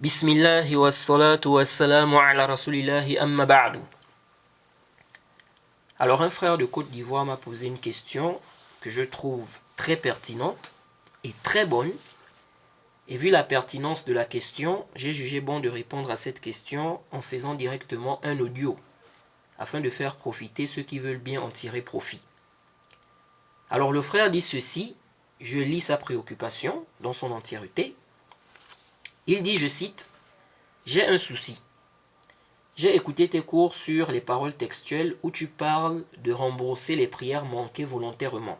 Bismillahi wa salatu wa salamu ala rasulillahi amma ba'du. Alors un frère de Côte d'Ivoire m'a posé une question que je trouve très pertinente et très bonne. Et vu la pertinence de la question, j'ai jugé bon de répondre à cette question en faisant directement un audio, afin de faire profiter ceux qui veulent bien en tirer profit. Alors le frère dit ceci, je lis sa préoccupation dans son entièreté. Il dit, je cite, « J'ai un souci. J'ai écouté tes cours sur les paroles textuelles où tu parles de rembourser les prières manquées volontairement,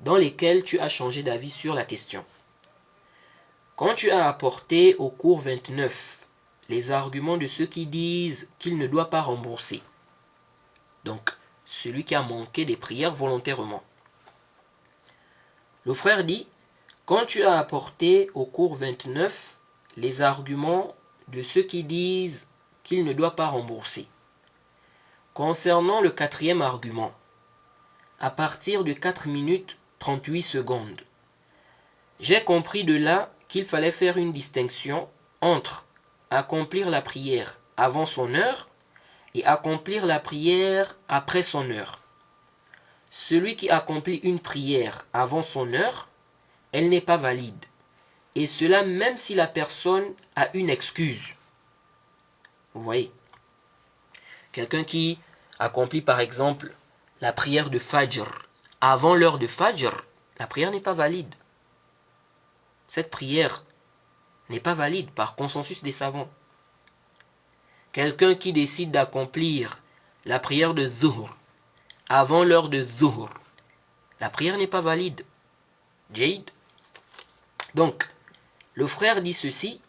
dans lesquelles tu as changé d'avis sur la question. Quand tu as apporté au cours 29 les arguments de ceux qui disent qu'il ne doit pas rembourser, donc celui qui a manqué des prières volontairement, le frère dit, quand tu as apporté au cours 29 les arguments de ceux qui disent qu'il ne doit pas rembourser. Concernant le quatrième argument, à partir de 4 minutes 38 secondes, j'ai compris de là qu'il fallait faire une distinction entre accomplir la prière avant son heure et accomplir la prière après son heure. Celui qui accomplit une prière avant son heure, elle n'est pas valide. Et cela même si la personne a une excuse. Vous voyez, quelqu'un qui accomplit par exemple la prière de Fajr avant l'heure de Fajr, la prière n'est pas valide. Cette prière n'est pas valide par consensus des savants. Quelqu'un qui décide d'accomplir la prière de Zuhr avant l'heure de Zuhr, la prière n'est pas valide. Jade. Donc, le frère dit ceci,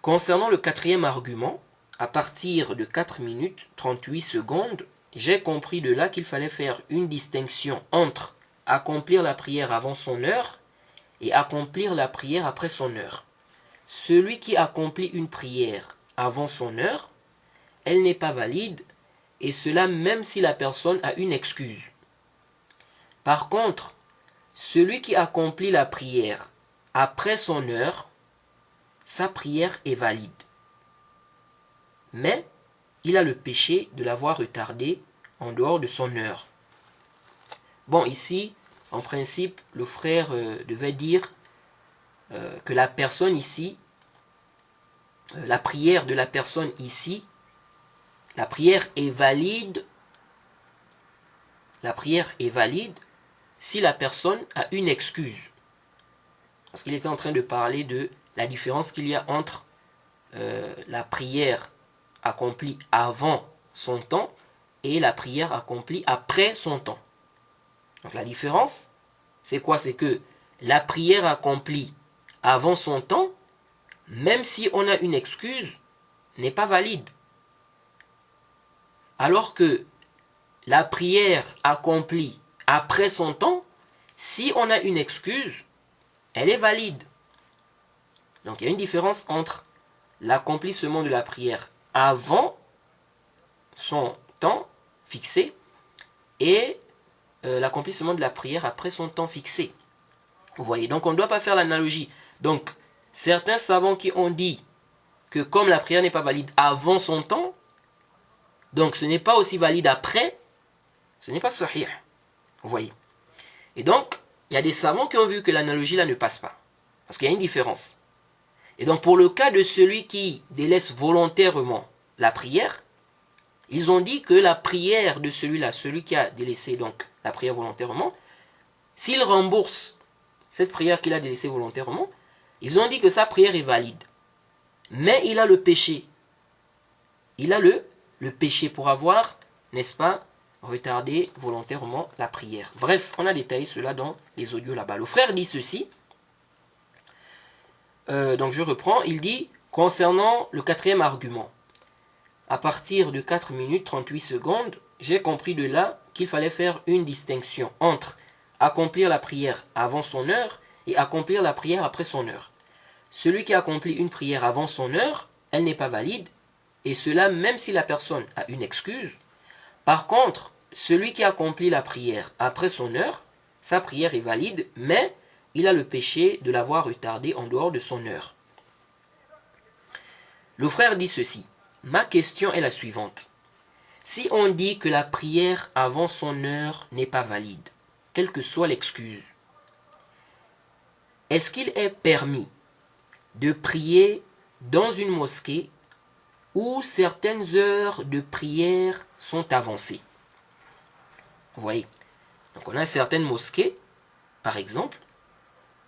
concernant le quatrième argument, à partir de 4 minutes 38 secondes, j'ai compris de là qu'il fallait faire une distinction entre accomplir la prière avant son heure et accomplir la prière après son heure. Celui qui accomplit une prière avant son heure, elle n'est pas valide, et cela même si la personne a une excuse. Par contre, celui qui accomplit la prière après son heure, sa prière est valide. Mais il a le péché de l'avoir retardée en dehors de son heure. Bon, ici, en principe, le frère devait dire que la personne ici, la prière de la personne ici, la prière est valide. La prière est valide si la personne a une excuse. Parce qu'il était en train de parler de la différence qu'il y a entre la prière accomplie avant son temps et la prière accomplie après son temps. Donc la différence, c'est quoi? C'est que la prière accomplie avant son temps, même si on a une excuse, n'est pas valide. Alors que la prière accomplie après son temps, si on a une excuse, elle est valide. Donc il y a une différence entre l'accomplissement de la prière avant son temps fixé et l'accomplissement de la prière après son temps fixé. Vous voyez, donc on ne doit pas faire l'analogie. Donc certains savants qui ont dit que comme la prière n'est pas valide avant son temps, donc ce n'est pas aussi valide après, ce n'est pas sahih. Vous voyez. Et donc, il y a des savants qui ont vu que l'analogie là ne passe pas. Parce qu'il y a une différence. Et donc pour le cas de celui qui délaisse volontairement la prière, ils ont dit que la prière de celui-là, celui qui a délaissé donc la prière volontairement, s'il rembourse cette prière qu'il a délaissée volontairement, ils ont dit que sa prière est valide. Mais il a le péché. Il a le péché pour avoir, n'est-ce pas, retardé volontairement la prière. Bref, on a détaillé cela dans les audios là-bas. Le frère dit ceci. Donc je reprends. Il dit, concernant le quatrième argument, à partir de 4 minutes 38 secondes, j'ai compris de là qu'il fallait faire une distinction entre accomplir la prière avant son heure et accomplir la prière après son heure. Celui qui accomplit une prière avant son heure, elle n'est pas valide, et cela même si la personne a une excuse. Par contre, celui qui accomplit la prière après son heure, sa prière est valide, mais il a le péché de l'avoir retardée en dehors de son heure. Le frère dit ceci. Ma question est la suivante. Si on dit que la prière avant son heure n'est pas valide, quelle que soit l'excuse, est-ce qu'il est permis de prier dans une mosquée où certaines heures de prière sont avancées? Vous voyez? Donc on a certaines mosquées, par exemple,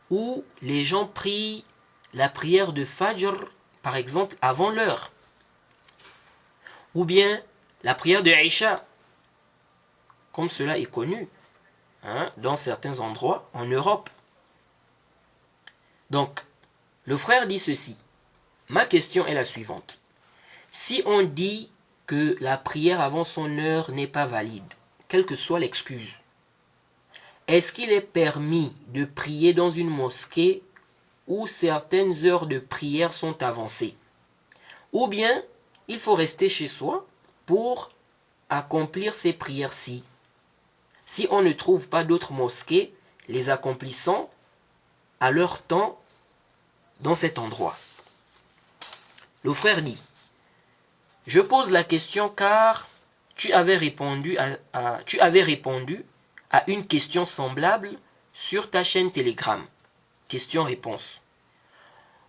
où les gens prient la prière de Fajr, par exemple, avant l'heure. Ou bien la prière de Aïcha, comme cela est connu dans certains endroits en Europe. Donc, le frère dit ceci. Ma question est la suivante. Si on dit que la prière avant son heure n'est pas valide, quelle que soit l'excuse, est-ce qu'il est permis de prier dans une mosquée où certaines heures de prière sont avancées? Ou bien, il faut rester chez soi pour accomplir ces prières-ci. Si on ne trouve pas d'autres mosquées les accomplissant à leur temps dans cet endroit. Le frère dit, je pose la question car tu avais répondu à une question semblable sur ta chaîne Telegram. Question-réponse.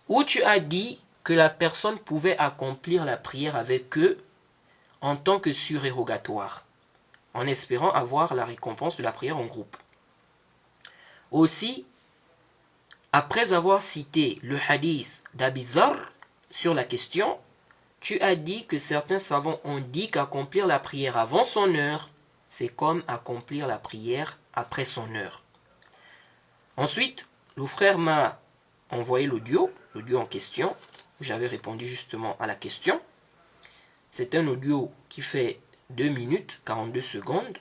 Où tu as dit que la personne pouvait accomplir la prière avec eux en tant que surérogatoire, en espérant avoir la récompense de la prière en groupe. Aussi, après avoir cité le hadith d'Abi Dharr sur la question, tu as dit que certains savants ont dit qu'accomplir la prière avant son heure, c'est comme accomplir la prière après son heure. Ensuite, le frère m'a envoyé l'audio en question, où j'avais répondu justement à la question. C'est un audio qui fait 2 minutes 42 secondes.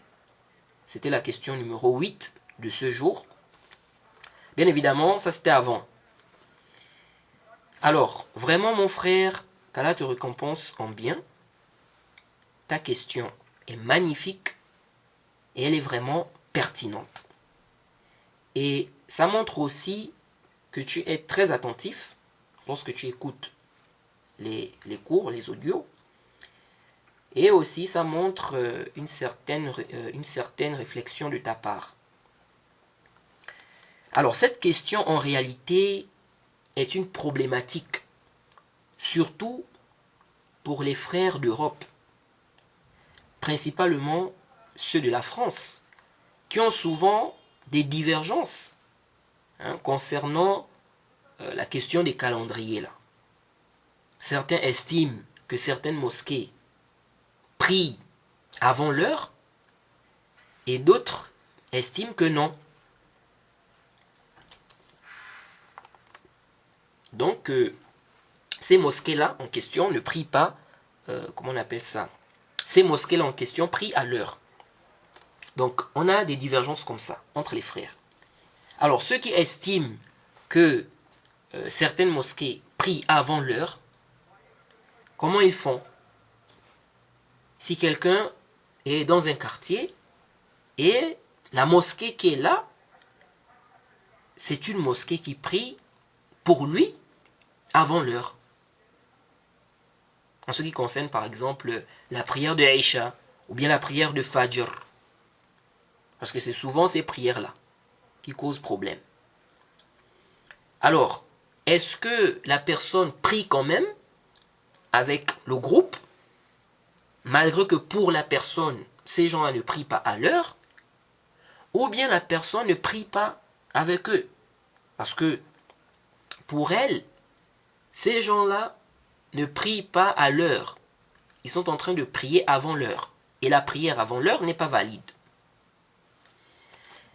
C'était la question numéro 8 de ce jour. Bien évidemment, ça c'était avant. Alors, vraiment mon frère, qu'Allah te récompense en bien. Ta question est magnifique et elle est vraiment pertinente. Et ça montre aussi que tu es très attentif lorsque tu écoutes les cours, les audios. Et aussi ça montre une certaine réflexion de ta part. Alors cette question en réalité est une problématique, surtout pour les frères d'Europe, principalement ceux de la France, qui ont souvent des divergences concernant la question des calendriers. Là. Certains estiment que certaines mosquées prient avant l'heure et d'autres estiment que non. Donc, ces mosquées-là en question ne prient pas, comment on appelle ça? Ces mosquées-là en question prient à l'heure. Donc, on a des divergences comme ça entre les frères. Alors, ceux qui estiment que certaines mosquées prient avant l'heure, comment ils font? Si quelqu'un est dans un quartier et la mosquée qui est là, c'est une mosquée qui prie pour lui avant l'heure. En ce qui concerne par exemple la prière de Aïcha ou bien la prière de Fajr. Parce que c'est souvent ces prières-là qui causent problème. Alors, est-ce que la personne prie quand même avec le groupe, malgré que pour la personne, ces gens-là ne prient pas à l'heure, ou bien la personne ne prie pas avec eux? Parce que pour elle, ces gens-là ne prient pas à l'heure. Ils sont en train de prier avant l'heure. Et la prière avant l'heure n'est pas valide.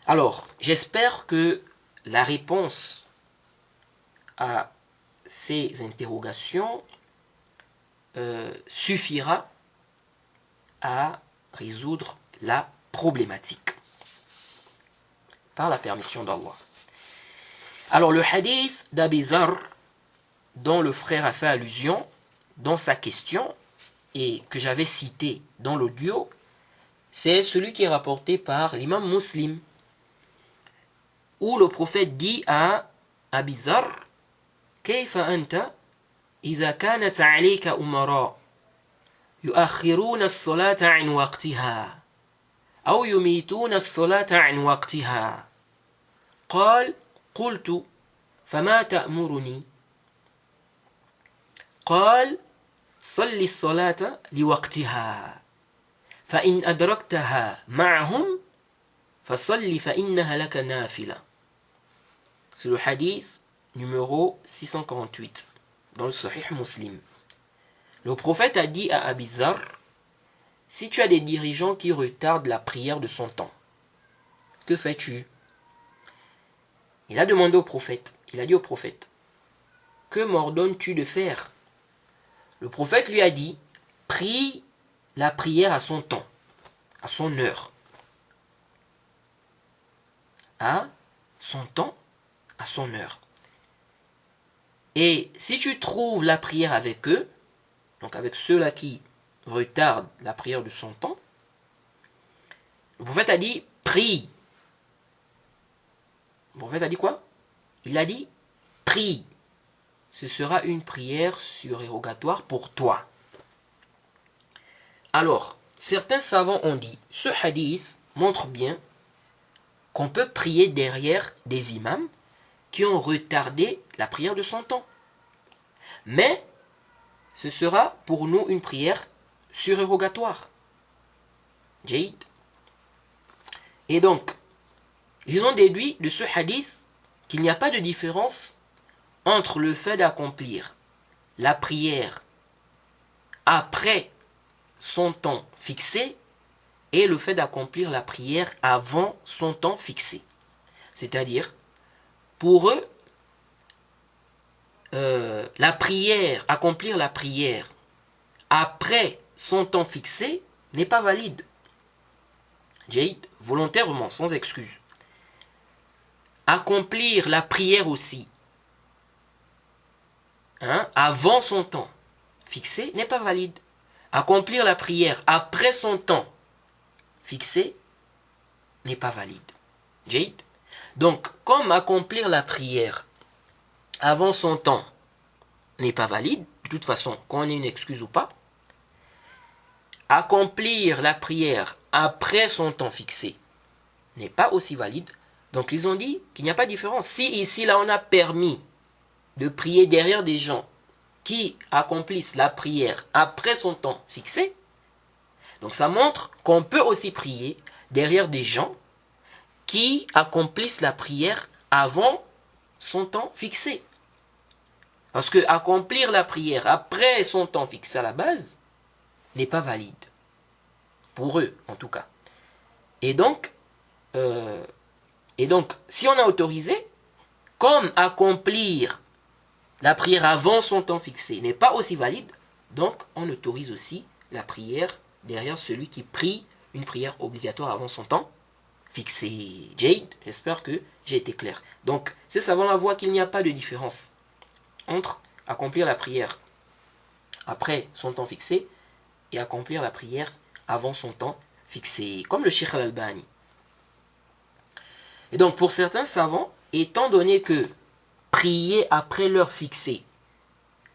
Alors, j'espère que la réponse à ces interrogations suffira à résoudre la problématique. Par la permission d'Allah. Alors, le hadith d'Abi Dharr, dont le frère a fait allusion dans sa question et que j'avais cité dans l'audio, c'est celui qui est rapporté par l'imam Muslim, où le prophète dit à Abi Dharr, Kayfa anta إذا كانت عليك أمراء يؤخرون الصلاة عن وقتها أو يميتون الصلاة عن وقتها قال قلت فما تأمرني قال صل الصلاة لوقتها فإن أدركتها معهم فصل فإنها لك نافلة. C'est le hadith numéro 648 dans le Sahih Muslim. Le prophète a dit à Abi Dharr, si tu as des dirigeants qui retardent la prière de son temps, que fais-tu? Il a demandé au prophète, il a dit au prophète, que m'ordonnes-tu de faire? Le prophète lui a dit, prie la prière à son temps, à son heure. À son temps, à son heure. Et si tu trouves la prière avec eux, donc avec ceux-là qui retardent la prière de son temps, le prophète a dit, prie. Le prophète a dit quoi? Il a dit, prie. Ce sera une prière surérogatoire pour toi. Alors, certains savants ont dit, ce hadith montre bien qu'on peut prier derrière des imams qui ont retardé la prière de son temps. Mais, ce sera pour nous une prière surérogatoire. Jaïd. Et donc, ils ont déduit de ce hadith qu'il n'y a pas de différence entre le fait d'accomplir la prière après son temps fixé et le fait d'accomplir la prière avant son temps fixé. C'est-à-dire, pour eux, la prière, accomplir la prière après son temps fixé n'est pas valide. Jaïd, volontairement, sans excuse. Accomplir la prière aussi avant son temps fixé n'est pas valide. Accomplir la prière après son temps fixé n'est pas valide. Jaïd. Donc, comme accomplir la prière avant son temps n'est pas valide, de toute façon, qu'on ait une excuse ou pas, accomplir la prière après son temps fixé n'est pas aussi valide. Donc, ils ont dit qu'il n'y a pas de différence. Si ici, là, on a permis de prier derrière des gens qui accomplissent la prière après son temps fixé, donc ça montre qu'on peut aussi prier derrière des gens qui accomplissent la prière avant son temps fixé. Parce que accomplir la prière après son temps fixé à la base n'est pas valide. Pour eux, en tout cas. Et donc, si on a autorisé, comme accomplir la prière avant son temps fixé n'est pas aussi valide, donc on autorise aussi la prière derrière celui qui prie une prière obligatoire avant son temps fixé. Jade, j'espère que j'ai été clair. Donc, ces savants-là voient qu'il n'y a pas de différence entre accomplir la prière après son temps fixé et accomplir la prière avant son temps fixé, comme le Cheikh Al-Albani. Et donc, pour certains savants, étant donné que prier après l'heure fixée,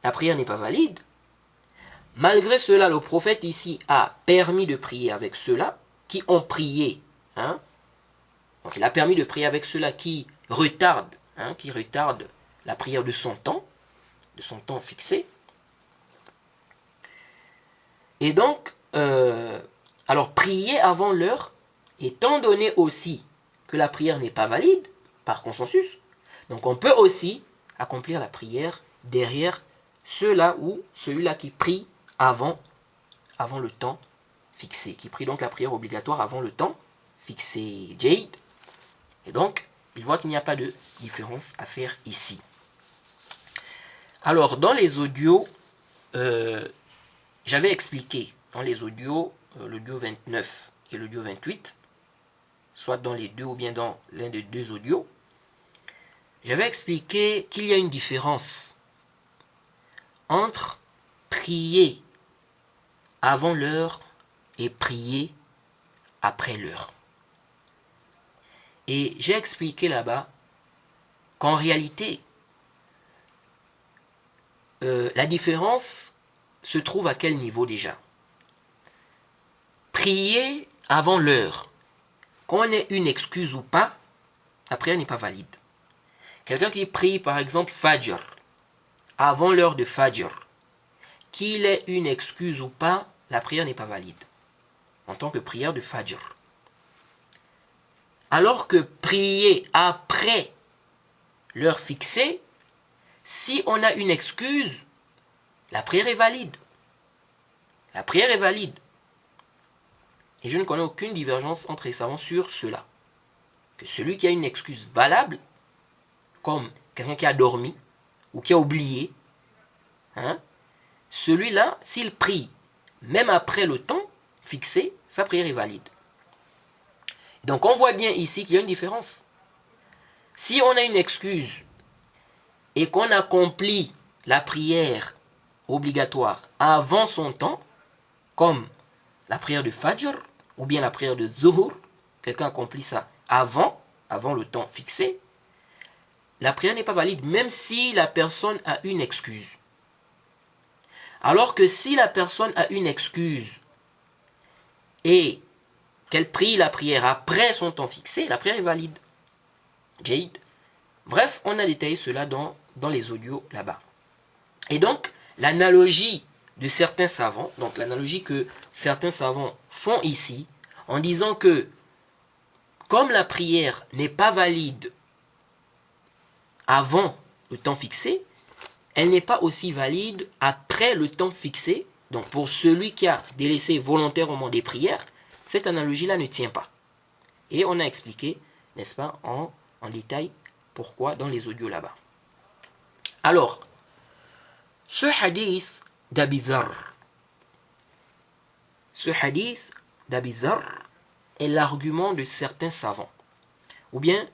la prière n'est pas valide, malgré cela, le prophète ici a permis de prier avec ceux-là qui ont prié. Donc, il a permis de prier avec ceux-là qui retardent la prière de son temps fixé. Et donc, alors prier avant l'heure, étant donné aussi que la prière n'est pas valide, par consensus, donc on peut aussi accomplir la prière derrière ceux-là ou celui-là qui prie avant le temps fixé, qui prie donc la prière obligatoire avant le temps fixé. Jade. Et donc, il voit qu'il n'y a pas de différence à faire ici. Alors, dans les audios, j'avais expliqué, dans les audios, l'audio 29 et l'audio 28, soit dans les deux ou bien dans l'un des deux audios, j'avais expliqué qu'il y a une différence entre prier avant l'heure et prier après l'heure. Et j'ai expliqué là-bas qu'en réalité, la différence se trouve à quel niveau déjà? Prier avant l'heure, qu'on ait une excuse ou pas, la prière n'est pas valide. Quelqu'un qui prie par exemple Fajr, avant l'heure de Fajr, qu'il ait une excuse ou pas, la prière n'est pas valide en tant que prière de Fajr. Alors que prier après l'heure fixée, si on a une excuse, la prière est valide. La prière est valide. Et je ne connais aucune divergence entre les savants sur cela. Que celui qui a une excuse valable, comme quelqu'un qui a dormi ou qui a oublié, celui-là, s'il prie même après le temps fixé, sa prière est valide. Donc on voit bien ici qu'il y a une différence. Si on a une excuse et qu'on accomplit la prière obligatoire avant son temps, comme la prière de Fajr ou bien la prière de Zuhur, quelqu'un accomplit ça avant le temps fixé, la prière n'est pas valide, même si la personne a une excuse. Alors que si la personne a une excuse et qu'elle prie la prière après son temps fixé, la prière est valide. Jade. Bref, on a détaillé cela dans les audios là-bas. Et donc, l'analogie de certains savants, donc l'analogie que certains savants font ici, en disant que comme la prière n'est pas valide avant le temps fixé, elle n'est pas aussi valide après le temps fixé. Donc pour celui qui a délaissé volontairement des prières, cette analogie-là ne tient pas. Et on a expliqué, n'est-ce pas, en détail pourquoi dans les audios là-bas. Alors, ce hadith d'Abi Dharr est l'argument de certains savants. Ou bien,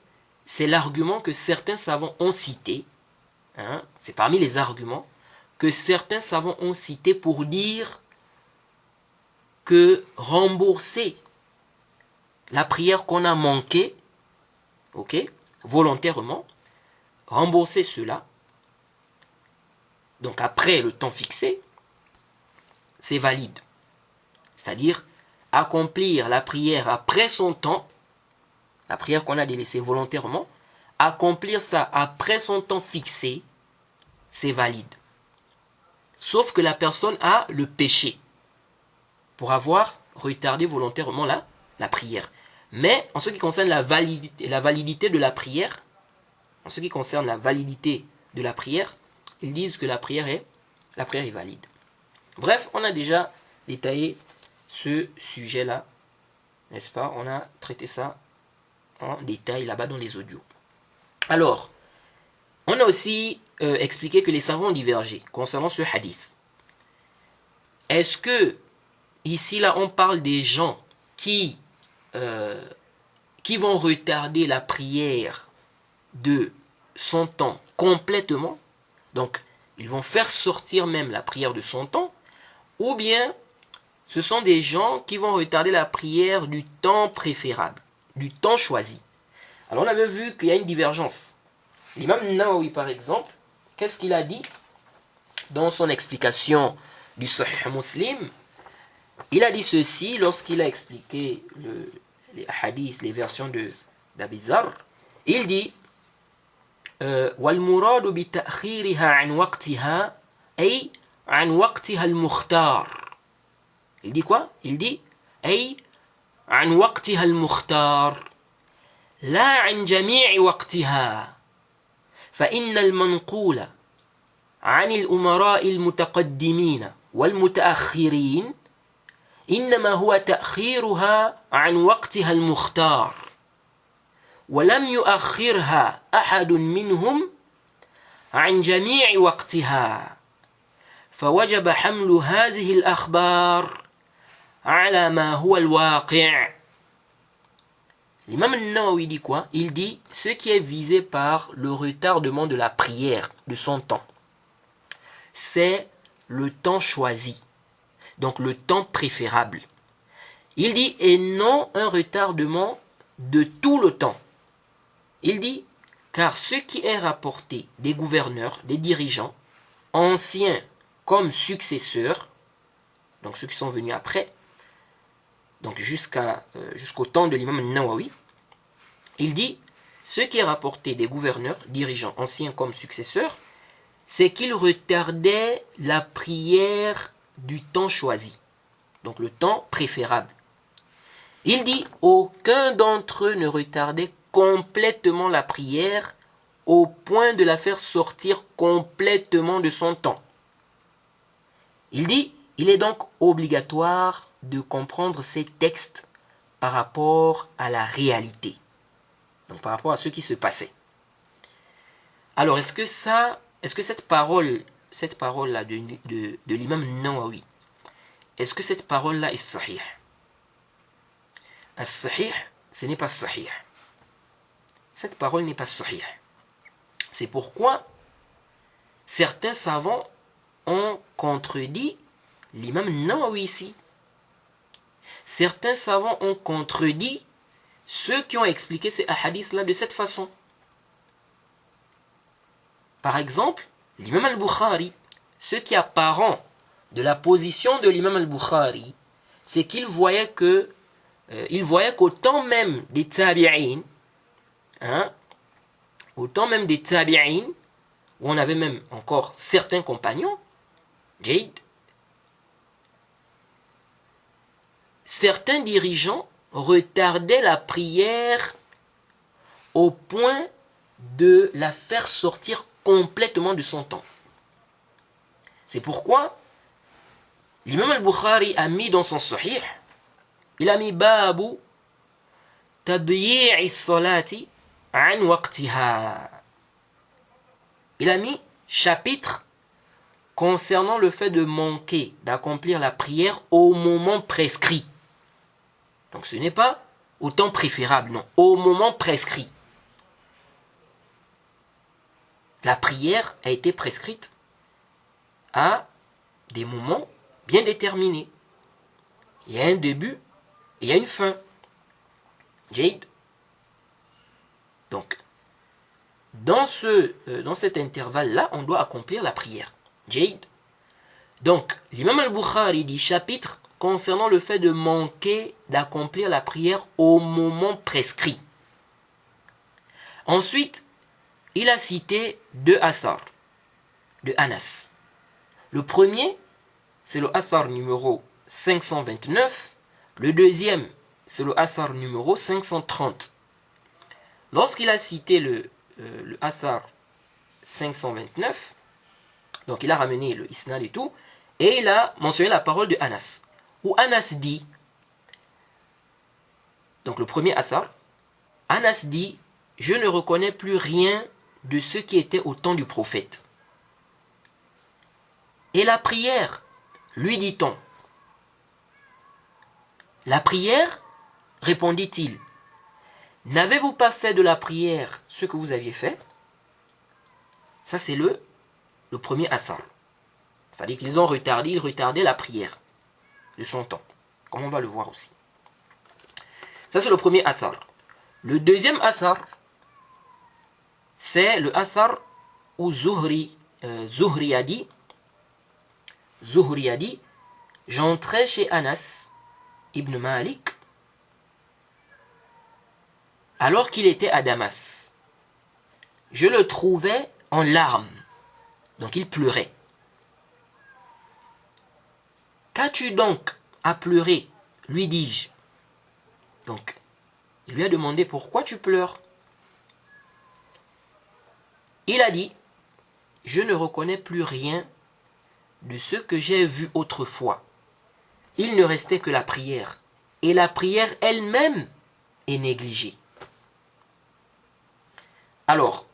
c'est l'argument que certains savants ont cité. C'est parmi les arguments que certains savants ont cité pour dire que rembourser la prière qu'on a manquée, volontairement, rembourser cela, donc après le temps fixé, c'est valide. C'est-à-dire accomplir la prière après son temps, la prière qu'on a délaissée volontairement, accomplir ça après son temps fixé, c'est valide. Sauf que la personne a le péché pour avoir retardé volontairement la prière. Mais en ce qui concerne la validité de la prière, ils disent que la prière est valide. Bref, on a déjà détaillé ce sujet-là, n'est-ce pas? On a traité ça en détail là-bas dans les audios. Alors, on a aussi expliqué que les savants ont divergé concernant ce hadith. Est-ce que, ici, là, on parle des gens qui vont retarder la prière de son temps complètement, donc ils vont faire sortir même la prière de son temps, ou bien ce sont des gens qui vont retarder la prière du temps préférable, du temps choisi. Alors on avait vu qu'il y a une divergence. L'imam Nawawi par exemple, qu'est-ce qu'il a dit dans son explication du Sahih Muslim? Il a dit ceci lorsqu'il a expliqué les hadiths, les versions d'Abi Dharr. Il dit وَالْمُرَادُ بِتَأْخِيرِهَا عَنْ وَقْتِهَا أي عن وقتها المختار. Il dit quoi? Il dit أي عن وقتها المختار لا عن جميع وقتها فإن المنقول عن الأمراء المتقدمين والمتأخرين إنما هو تأخيرها عن وقتها المختار ولم يؤخرها أحد منهم عن جميع وقتها فوجب حمل هذه الأخبار على ما هو الواقع. L'imam Nawawi dit quoi? Il dit ce qui est visé par le retardement de la prière de son temps, c'est le temps choisi, donc le temps préférable. Il dit et non un retardement de tout le temps. Il dit car ce qui est rapporté des gouverneurs, des dirigeants, anciens comme successeurs, donc ceux qui sont venus après, donc jusqu'au temps de l'imam Nawawi, il dit, ce qui est rapporté des gouverneurs, dirigeants, anciens comme successeurs, c'est qu'ils retardaient la prière du temps choisi, donc le temps préférable. Il dit, aucun d'entre eux ne retardait complètement la prière au point de la faire sortir complètement de son temps. Il dit, il est donc obligatoire de comprendre ces textes par rapport à la réalité, donc par rapport à ce qui se passait. Alors, est-ce que cette parole-là de l'imam Nawawi, est-ce que cette parole-là est sahih? As-sahih, ce n'est pas sahih. Cette parole n'est pas sahih. C'est pourquoi certains savants ont contredit l'imam Nawawi ici. Certains savants ont contredit ceux qui ont expliqué ces hadiths-là de cette façon. Par exemple, l'imam al-Bukhari, ce qui est apparent de la position de l'imam al-Bukhari, c'est qu'il voyait qu'au temps même des tabi'in, au temps même des tabi'in, où on avait même encore certains compagnons, certains dirigeants retardaient la prière au point de la faire sortir complètement de son temps. C'est pourquoi l'imam al-Bukhari a mis dans son sahih, il a mis babu tadyi'i salati an waqtiha. Il a mis chapitre concernant le fait de manquer d'accomplir la prière au moment prescrit. Donc ce n'est pas au temps préférable, non, au moment prescrit. La prière a été prescrite à des moments bien déterminés. Il y a un début et il y a une fin. Jade. Donc, dans cet intervalle-là, on doit accomplir la prière. Jade. Donc, l'imam al-Bukhari dit chapitre concernant le fait de manquer d'accomplir la prière au moment prescrit. Ensuite, il a cité deux athars de Anas. Le premier, c'est le athar numéro 529. Le deuxième, c'est le athar numéro 530. Lorsqu'il a cité le athar 529, donc il a ramené le isnad et tout, et il a mentionné la parole de Anas, où Anas dit, donc le premier athar, Anas dit, je ne reconnais plus rien de ce qui était au temps du prophète. Et la prière, lui dit-on. La prière, répondit-il, n'avez-vous pas fait de la prière ce que vous aviez fait? Ça c'est le premier athar. C'est-à-dire qu'ils ont retardé la prière de son temps, comme on va le voir aussi. Ça c'est le premier athar. Le deuxième athar, c'est le athar où Zuhri a dit, j'entrais chez Anas ibn Malik alors qu'il était à Damas. Je le trouvais en larmes, donc il pleurait. Qu'as-tu donc à pleurer, lui dis-je. Donc, il lui a demandé pourquoi tu pleures. Il a dit, je ne reconnais plus rien de ce que j'ai vu autrefois. Il ne restait que la prière. Et la prière elle-même est négligée. Alors,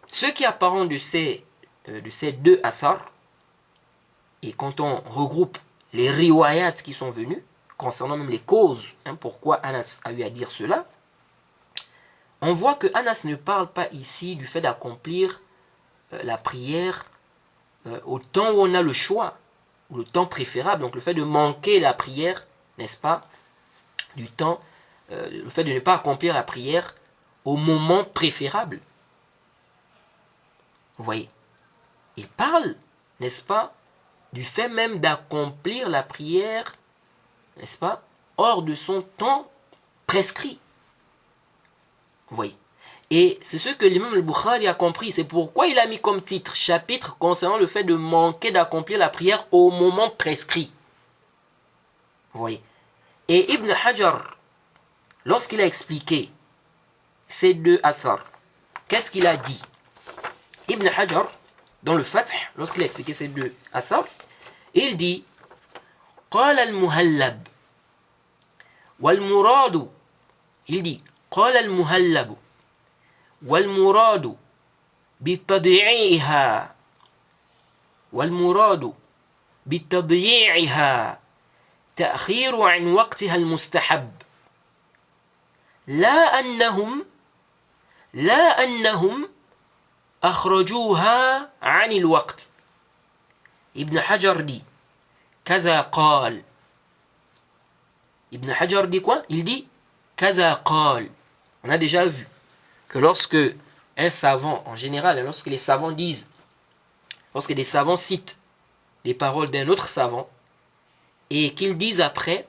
ce qui est apparent de ces deux athars, et quand on regroupe les riwayat qui sont venus, concernant même les causes, pourquoi Anas a eu à dire cela, on voit que Anas ne parle pas ici du fait d'accomplir la prière au temps où on a le choix, ou le temps préférable, donc le fait de manquer la prière, n'est-ce pas, du temps, le fait de ne pas accomplir la prière au moment préférable. Vous voyez. Il parle, n'est-ce pas, du fait même d'accomplir la prière, n'est-ce pas, hors de son temps prescrit. Vous voyez. Et c'est ce que l'imam al-Bukhari a compris. C'est pourquoi il a mis comme titre, chapitre concernant le fait de manquer d'accomplir la prière au moment prescrit. Vous voyez. Et Ibn Hajar, lorsqu'il a expliqué ces deux athars, qu'est-ce qu'il a dit? Ibn Hajar, dans le Fath, lorsqu'il a expliqué ces deux athars, il dit قال المهلب والمراد, il dit قال المهلب والمراد بتضييعها تأخير عن وقتها المستحب لا أنهم أخرجوها عن الوقت. Ibn Hajar dit كذا قال. Ibn Hajar dit quoi? Il dit كذا قال. On a déjà vu que lorsque un savant, en général, lorsque les savants disent, lorsque des savants citent les paroles d'un autre savant, et qu'ils disent après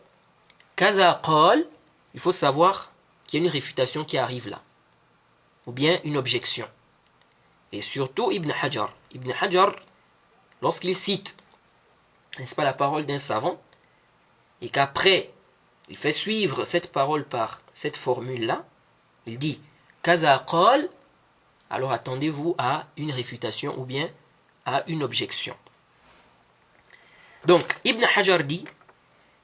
كذا قال, il faut savoir qu'il y a une réfutation qui arrive là, ou bien une objection. Et surtout Ibn Hajar. Ibn Hajar, lorsqu'il cite, n'est-ce pas, la parole d'un savant, et qu'après, il fait suivre cette parole par cette formule-là, il dit كذا قال, alors attendez-vous à une réfutation ou bien à une objection. Donc, Ibn Hajar dit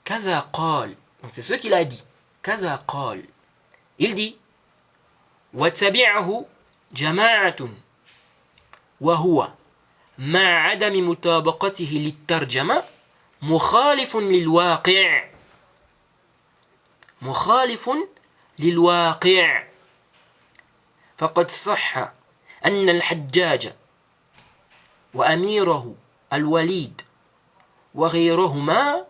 كذا قال, donc c'est ce qu'il a dit, كذا قال. Il dit وتبعه جماعة وهو مع عدم مطابقته للترجمة مخالف للواقع فقد صح أن الحجاج وأميره الوليد وغيرهما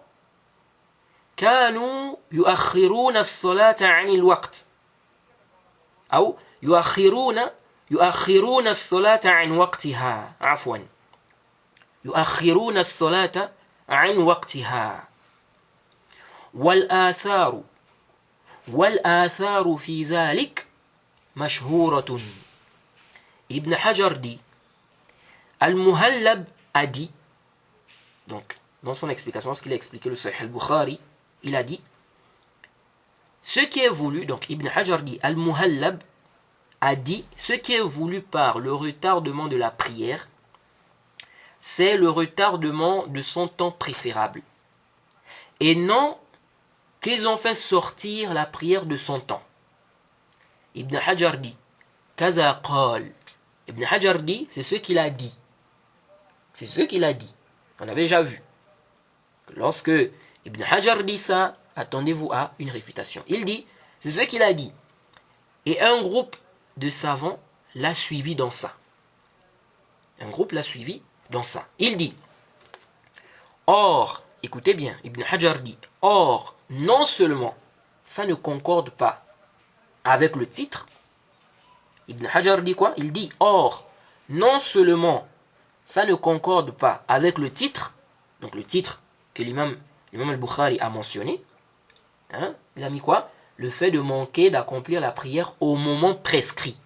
كانوا يؤخرون الصلاة عن الوقت أو يؤخرون الصلاة عن وقتها عفوا يؤخرون الصلاة عن وقتها والآثار في ذلك مشهورة. Ibn Hajar dit Al-Muhallab a dit, donc dans son explication, lorsqu'il a expliqué le Sahih al-Bukhari, il a dit ce qui est voulu, donc Ibn Hajar dit Al-Muhallab a dit ce qui est voulu par le retardement de la prière, c'est le retardement de son temps préférable, et non qu'ils ont fait sortir la prière de son temps. Ibn Hajar dit كذا قال. Ibn Hajar dit, c'est ce qu'il a dit. C'est ce qu'il a dit. On avait déjà vu. Lorsque Ibn Hajar dit ça, attendez-vous à une réfutation. Il dit, c'est ce qu'il a dit. Et un groupe de savants l'a suivi dans ça. Un groupe l'a suivi dans ça. Il dit, or, écoutez bien, Ibn Hajar dit, or, non seulement ça ne concorde pas avec le titre. Ibn Hajar dit quoi? Il dit, or, non seulement ça ne concorde pas avec le titre, donc le titre que l'imam al-Bukhari a mentionné, hein, il a mis quoi? Le fait de manquer d'accomplir la prière au moment prescrit.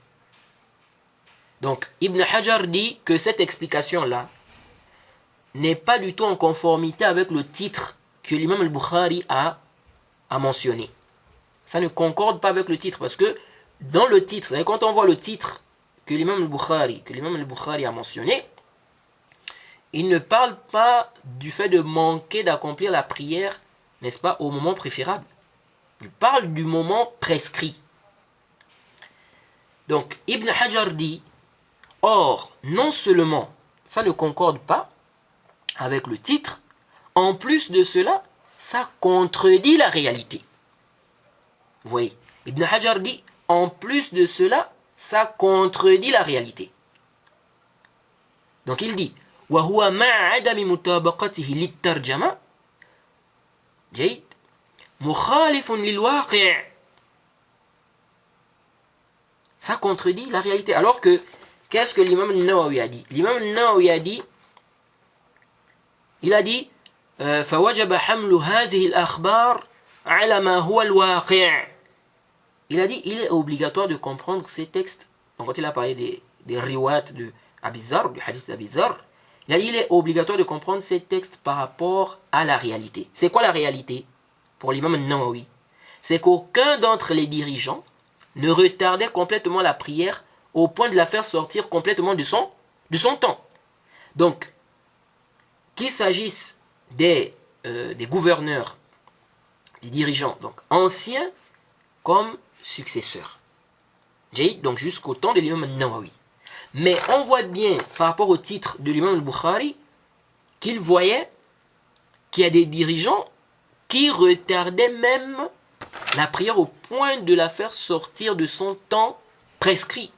Donc, Ibn Hajar dit que cette explication-là n'est pas du tout en conformité avec le titre que l'imam al-Bukhari a mentionné. Ça ne concorde pas avec le titre, parce que dans le titre, quand on voit le titre que l'imam al-Bukhari a mentionné, il ne parle pas du fait de manquer d'accomplir la prière, n'est-ce pas, au moment préférable. Il parle du moment prescrit. Donc, Ibn Hajar dit, or, non seulement ça ne concorde pas avec le titre, en plus de cela, ça contredit la réalité. Vous voyez, Ibn Hajar dit, en plus de cela, ça contredit la réalité. Donc il dit, وهو مع عدم مطابقته للترجمة جيد مخالف للواقع. Ça contredit la réalité. Alors que qu'est-ce que l'imam Nawawi a dit? L'imam Nawawi a dit, il a dit, فَوَجَبَ حَمْلُ هَذِهِ الْأَخْبَارِ عَلَى مَا هُوَ الْوَاقِعِ. Il a dit, il est obligatoire de comprendre ces textes. Donc quand il a parlé des riwayat de Abi Dharr, du hadith d'Abi Dharr, il a dit, il est obligatoire de comprendre ces textes par rapport à la réalité. C'est quoi la réalité pour l'imam Nawawi? C'est qu'aucun d'entre les dirigeants ne retardait complètement la prière au point de la faire sortir complètement de son temps. Donc, qu'il s'agisse des gouverneurs, des dirigeants, donc anciens comme successeurs. Donc jusqu'au temps de l'imam Nawawi. Mais on voit bien par rapport au titre de l'imam al-Bukhari qu'il voyait qu'il y a des dirigeants qui retardaient même la prière au point de la faire sortir de son temps prescrit.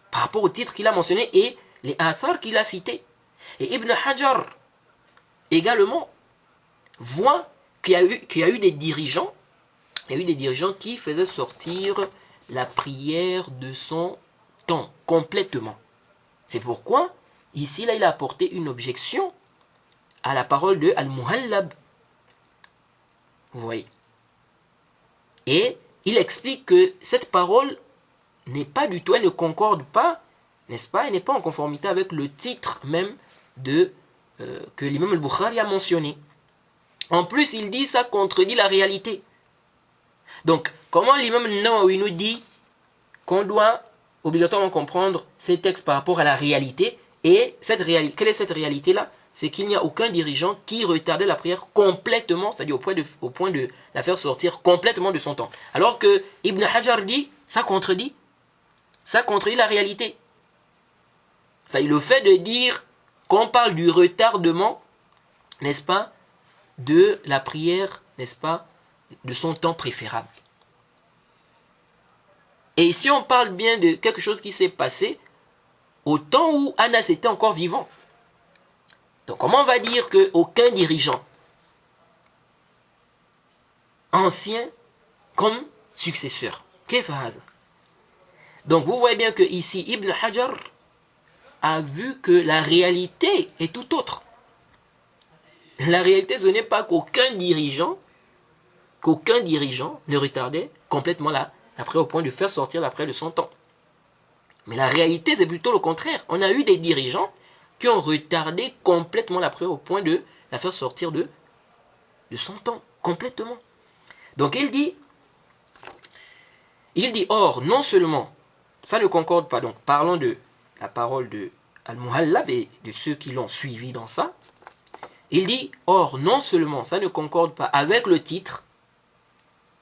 Par rapport au titre qu'il a mentionné et les athar qu'il a cités. Et Ibn Hajar également voit qu'il y a eu des dirigeants, qui faisaient sortir la prière de son temps complètement. C'est pourquoi ici là il a apporté une objection à la parole de Al-Muhallab. Vous voyez. Et il explique que cette parole n'est pas du tout, elle ne concorde pas, n'est-ce pas, elle n'est pas en conformité avec le titre même que l'imam al-Bukhari a mentionné. En plus, il dit ça contredit la réalité. Donc, comment l'imam Nawawi nous dit qu'on doit obligatoirement comprendre ces textes par rapport à la réalité, et quelle est cette réalité-là? C'est qu'il n'y a aucun dirigeant qui retardait la prière complètement, c'est-à-dire au point de la faire sortir complètement de son temps. Alors que Ibn Hajar dit, ça contredit la réalité. C'est-à-dire le fait de dire qu'on parle du retardement, n'est-ce pas, de la prière, n'est-ce pas, de son temps préférable. Et ici on parle bien de quelque chose qui s'est passé au temps où Anas était encore vivant. Donc comment on va dire qu'aucun dirigeant, ancien comme successeur, donc vous voyez bien que ici Ibn Hajar a vu que la réalité est tout autre. La réalité, ce n'est pas qu'aucun dirigeant ne retardait complètement la prière au point de faire sortir la prière de son temps. Mais la réalité, c'est plutôt le contraire. On a eu des dirigeants qui ont retardé complètement la prière au point de la faire sortir de son temps, complètement. Donc il dit, or, non seulement, ça ne concorde pas, donc parlons de la parole de Al-Muhallab et de ceux qui l'ont suivi dans ça. Il dit, or, non seulement ça ne concorde pas avec le titre,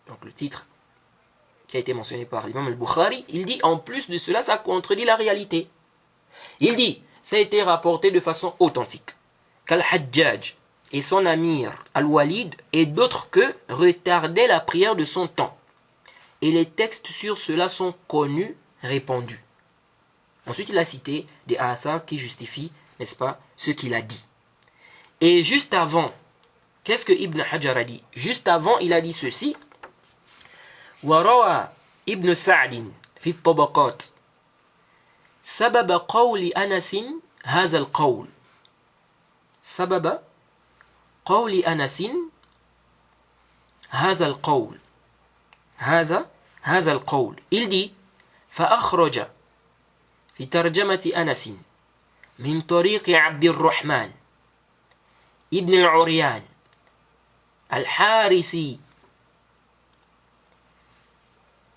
donc le titre qui a été mentionné par l'imam al-Bukhari, il dit, en plus de cela, ça contredit la réalité. Il dit, ça a été rapporté de façon authentique, qu'Al-Hajjaj et son amir Al-Walid et d'autres que retardaient la prière de son temps. Et les textes sur cela sont connus, répandus. Ensuite, il a cité des athars qui justifient, n'est-ce pas, ce qu'il a dit. Et juste avant, qu'est-ce que Ibn Hajar a dit? Juste avant, il a dit ceci. وروى ابن سعد في الطبقات سبب قول أنس هذا القول سبب قول أنس هذا القول هذا القول il dit فأخرج في ترجمة أنس من طريق عبد الرحمن ابن العريان الحارثي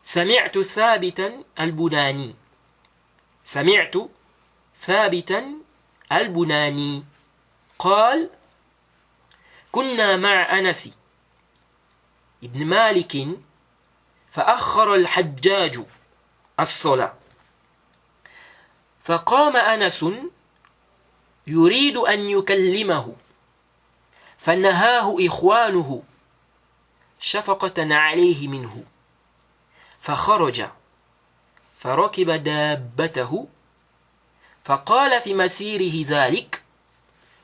سمعت ثابتا البناني قال كنا مع أنس ابن مالك فأخر الحجاج الصلاة فقام أنس يريد أن يكلمه فنهاه إخوانه شفقة عليه منه فخرج فركب دابته فقال في مسيره ذلك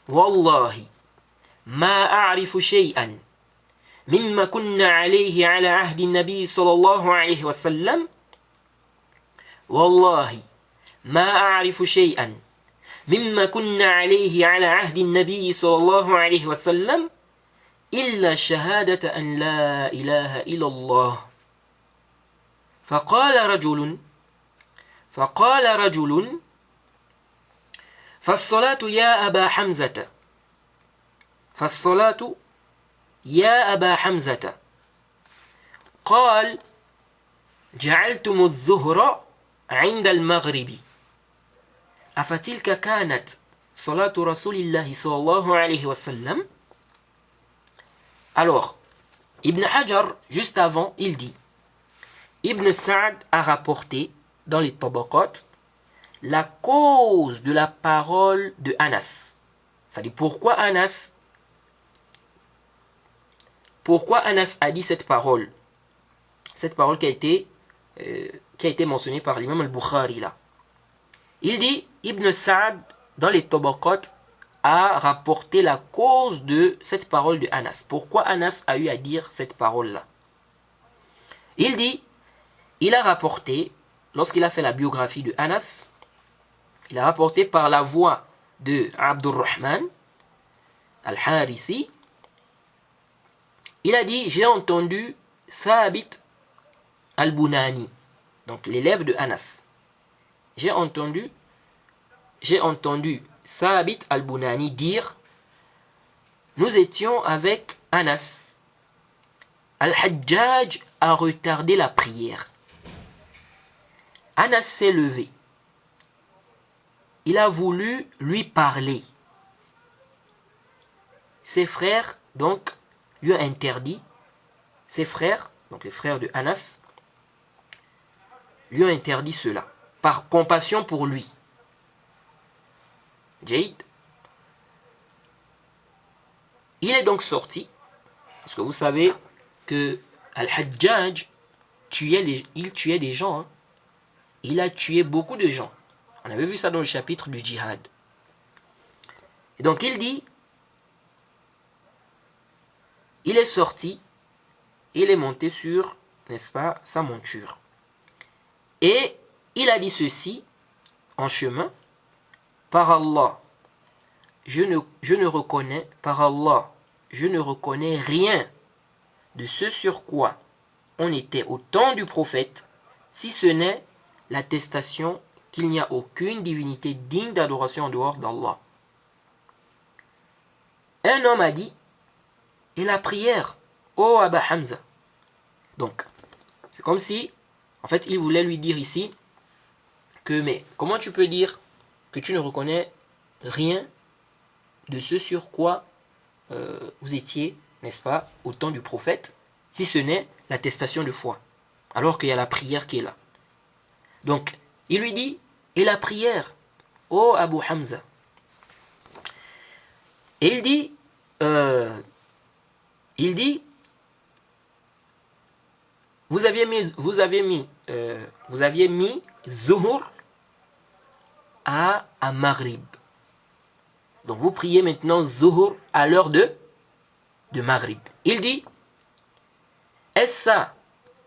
والله ما أعرف شيئا مما كنا عليه على عهد النبي صلى الله عليه وسلم والله ما أعرف شيئا مما كنا عليه على عهد النبي صلى الله عليه وسلم إلا شهادة أن لا إله إلا الله. فقال رجل فالصلاة يا أبا حمزة فالصلاة يا أبا حمزة قال جعلتم الظهر عند المغرب أفتلك كانت صلاة رسول الله صلى الله عليه وسلم. Alors, Ibn Hajar, juste avant, il dit Ibn Sa'd a rapporté dans les Tabaqat la cause de la parole de Anas. C'est-à-dire pourquoi Anas a dit cette parole qui a été mentionnée par l'imam al-Bukhari là. Il dit Ibn Sa'd dans les Tabaqat a rapporté la cause de cette parole de Anas. Pourquoi Anas a eu à dire cette parole-là? Il dit, il a rapporté, lorsqu'il a fait la biographie de Anas, il a rapporté par la voix de Abdurrahman al-Harithi, il a dit, j'ai entendu Thabit al-Bunani, donc l'élève de Anas. J'ai entendu Thabit al-Bunani dire nous étions avec Anas. Al-Hajjaj a retardé la prière. Anas s'est levé. Il a voulu lui parler. Ses frères, donc, lui ont interdit. Ses frères, donc les frères de Anas, lui ont interdit cela, par compassion pour lui. Jade. Il est donc sorti, parce que vous savez que Al-Hajjaj tuait des gens. Hein. Il a tué beaucoup de gens. On avait vu ça dans le chapitre du djihad. Et donc il dit, il est sorti, il est monté sur, n'est-ce pas, sa monture. Et il a dit ceci en chemin, par Allah, je ne reconnais rien de ce sur quoi on était au temps du prophète, si ce n'est l'attestation qu'il n'y a aucune divinité digne d'adoration en dehors d'Allah. Un homme a dit, et la prière, ô Aba Hamza. Donc, c'est comme si, en fait, il voulait lui dire ici, que, mais comment tu peux dire que tu ne reconnais rien de ce sur quoi vous étiez, n'est-ce pas, au temps du prophète, si ce n'est l'attestation de foi, alors qu'il y a la prière qui est là. Donc, il lui dit, et la prière, ô Abu Hamza. Et il dit, vous aviez mis Zuhur à Maghrib. Donc vous priez maintenant Zuhur à l'heure de Maghrib. Il dit, est-ce ça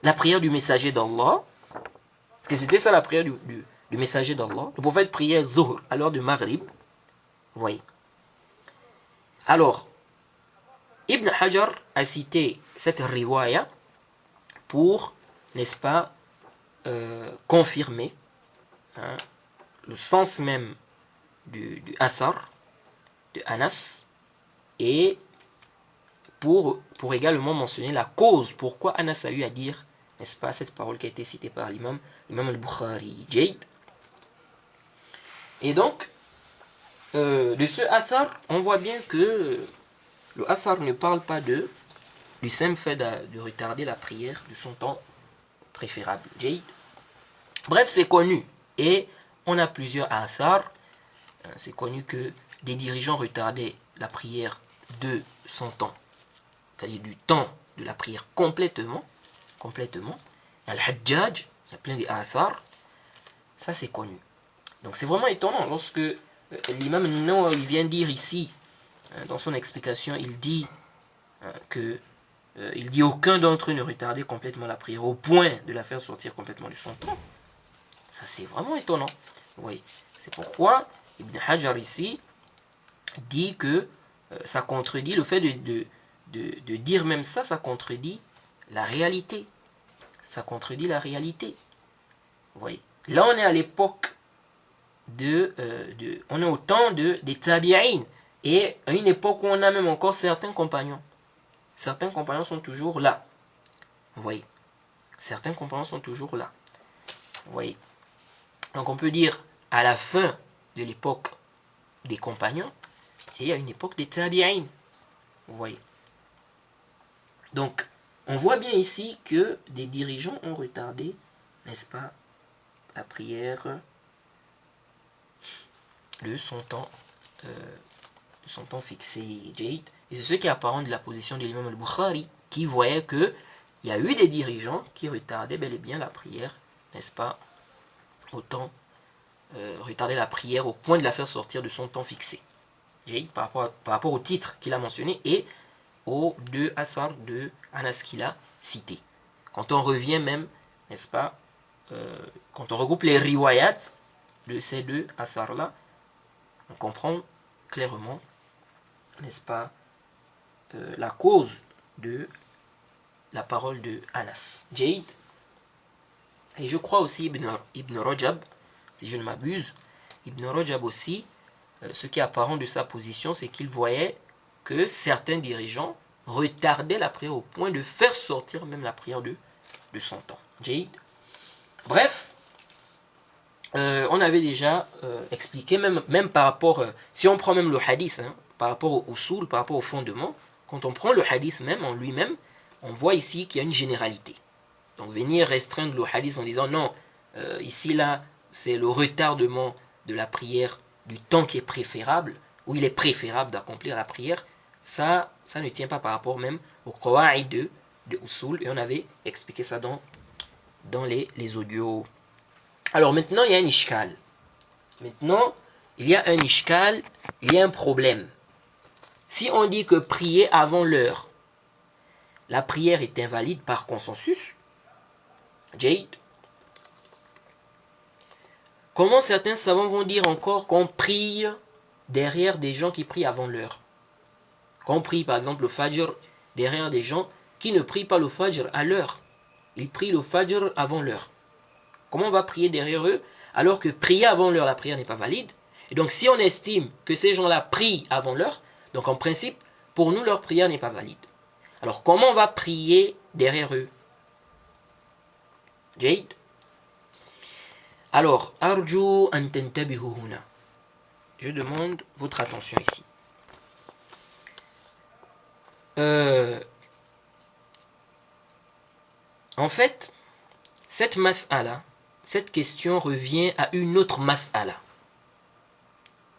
la prière du messager d'Allah? Parce que c'était ça la prière du messager d'Allah. Le prophète priait Zuhur à l'heure de Maghrib. Vous voyez. Alors, Ibn Hajar a cité cette riwaya pour, n'est-ce pas, confirmer le sens même du athar de Anas et pour également mentionner la cause pourquoi Anas a eu à dire, n'est-ce pas, cette parole qui a été citée par l'imam al-Bukhari. Jade. Et donc, de ce athar, on voit bien que le athar ne parle pas du simple fait de retarder la prière de son temps préférable. Jade. Bref, c'est connu. Et on a plusieurs athars. C'est connu que des dirigeants retardaient la prière de son temps, c'est-à-dire du temps de la prière complètement. Al-Hajjaj, il y a plein d'athars. Ça, c'est connu. Donc, c'est vraiment étonnant lorsque l'imam Nawawi vient dire ici, dans son explication, il dit aucun d'entre eux ne retardait complètement la prière au point de la faire sortir complètement de son temps. Ça, c'est vraiment étonnant. Oui. C'est pourquoi Ibn Hajar ici dit que ça contredit, le fait de dire même ça, ça contredit la réalité. Ça contredit la réalité. Vous voyez. Là, on est à l'époque on est au temps des tabi'in. Et à une époque où on a même encore certains compagnons. Certains compagnons sont toujours là. Vous voyez. Certains compagnons sont toujours là. Vous voyez. Donc on peut dire à la fin de l'époque des compagnons et à une époque des tabi'in. Vous voyez. Donc, on voit bien ici que des dirigeants ont retardé, n'est-ce pas, la prière de son temps fixé. Et c'est ce qui est apparent de la position de l'imam al-Bukhari, qui voyait qu'il y a eu des dirigeants qui retardaient bel et bien la prière, n'est-ce pas, retardaient la prière au point de la faire sortir de son temps fixé. Par rapport au titre qu'il a mentionné et aux deux athars de Anas qu'il a cités. Quand on revient même, n'est-ce pas, quand on regroupe les riwayats de ces deux athars-là, on comprend clairement, n'est-ce pas, la cause de la parole de Anas. Jayd. Et je crois aussi Ibn Rajab, si je ne m'abuse, Ibn Rajab aussi, ce qui est apparent de sa position, c'est qu'il voyait que certains dirigeants retardaient la prière au point de faire sortir même la prière de son temps. Jayd. Bref, on avait déjà expliqué, même par rapport, si on prend même le hadith, par rapport au usul, par rapport au fondement, quand on prend le hadith même en lui-même, on voit ici qu'il y a une généralité. Donc venir restreindre le hadith en disant non, ici là, c'est le retardement de la prière du temps qui est préférable, où il est préférable d'accomplir la prière, ça ne tient pas par rapport même au qawa'id de usul, et on avait expliqué ça dans les audios. Alors maintenant, il y a un ishkal. Maintenant, il y a un ishkal, il y a un problème. Si on dit que prier avant l'heure, la prière est invalide par consensus, Jayd, comment certains savants vont dire encore qu'on prie derrière des gens qui prient avant l'heure? Qu'on prie par exemple le fajr derrière des gens qui ne prient pas le fajr à l'heure. Ils prient le fajr avant l'heure. Comment on va prier derrière eux alors que prier avant l'heure, la prière n'est pas valide? Et donc si on estime que ces gens-là prient avant l'heure, donc en principe, pour nous, leur prière n'est pas valide. Alors comment on va prier derrière eux? Jayd. Alors, Arju an tantabihu huna. Je demande votre attention ici. En fait, cette mas'ala, cette question revient à une autre mas'ala.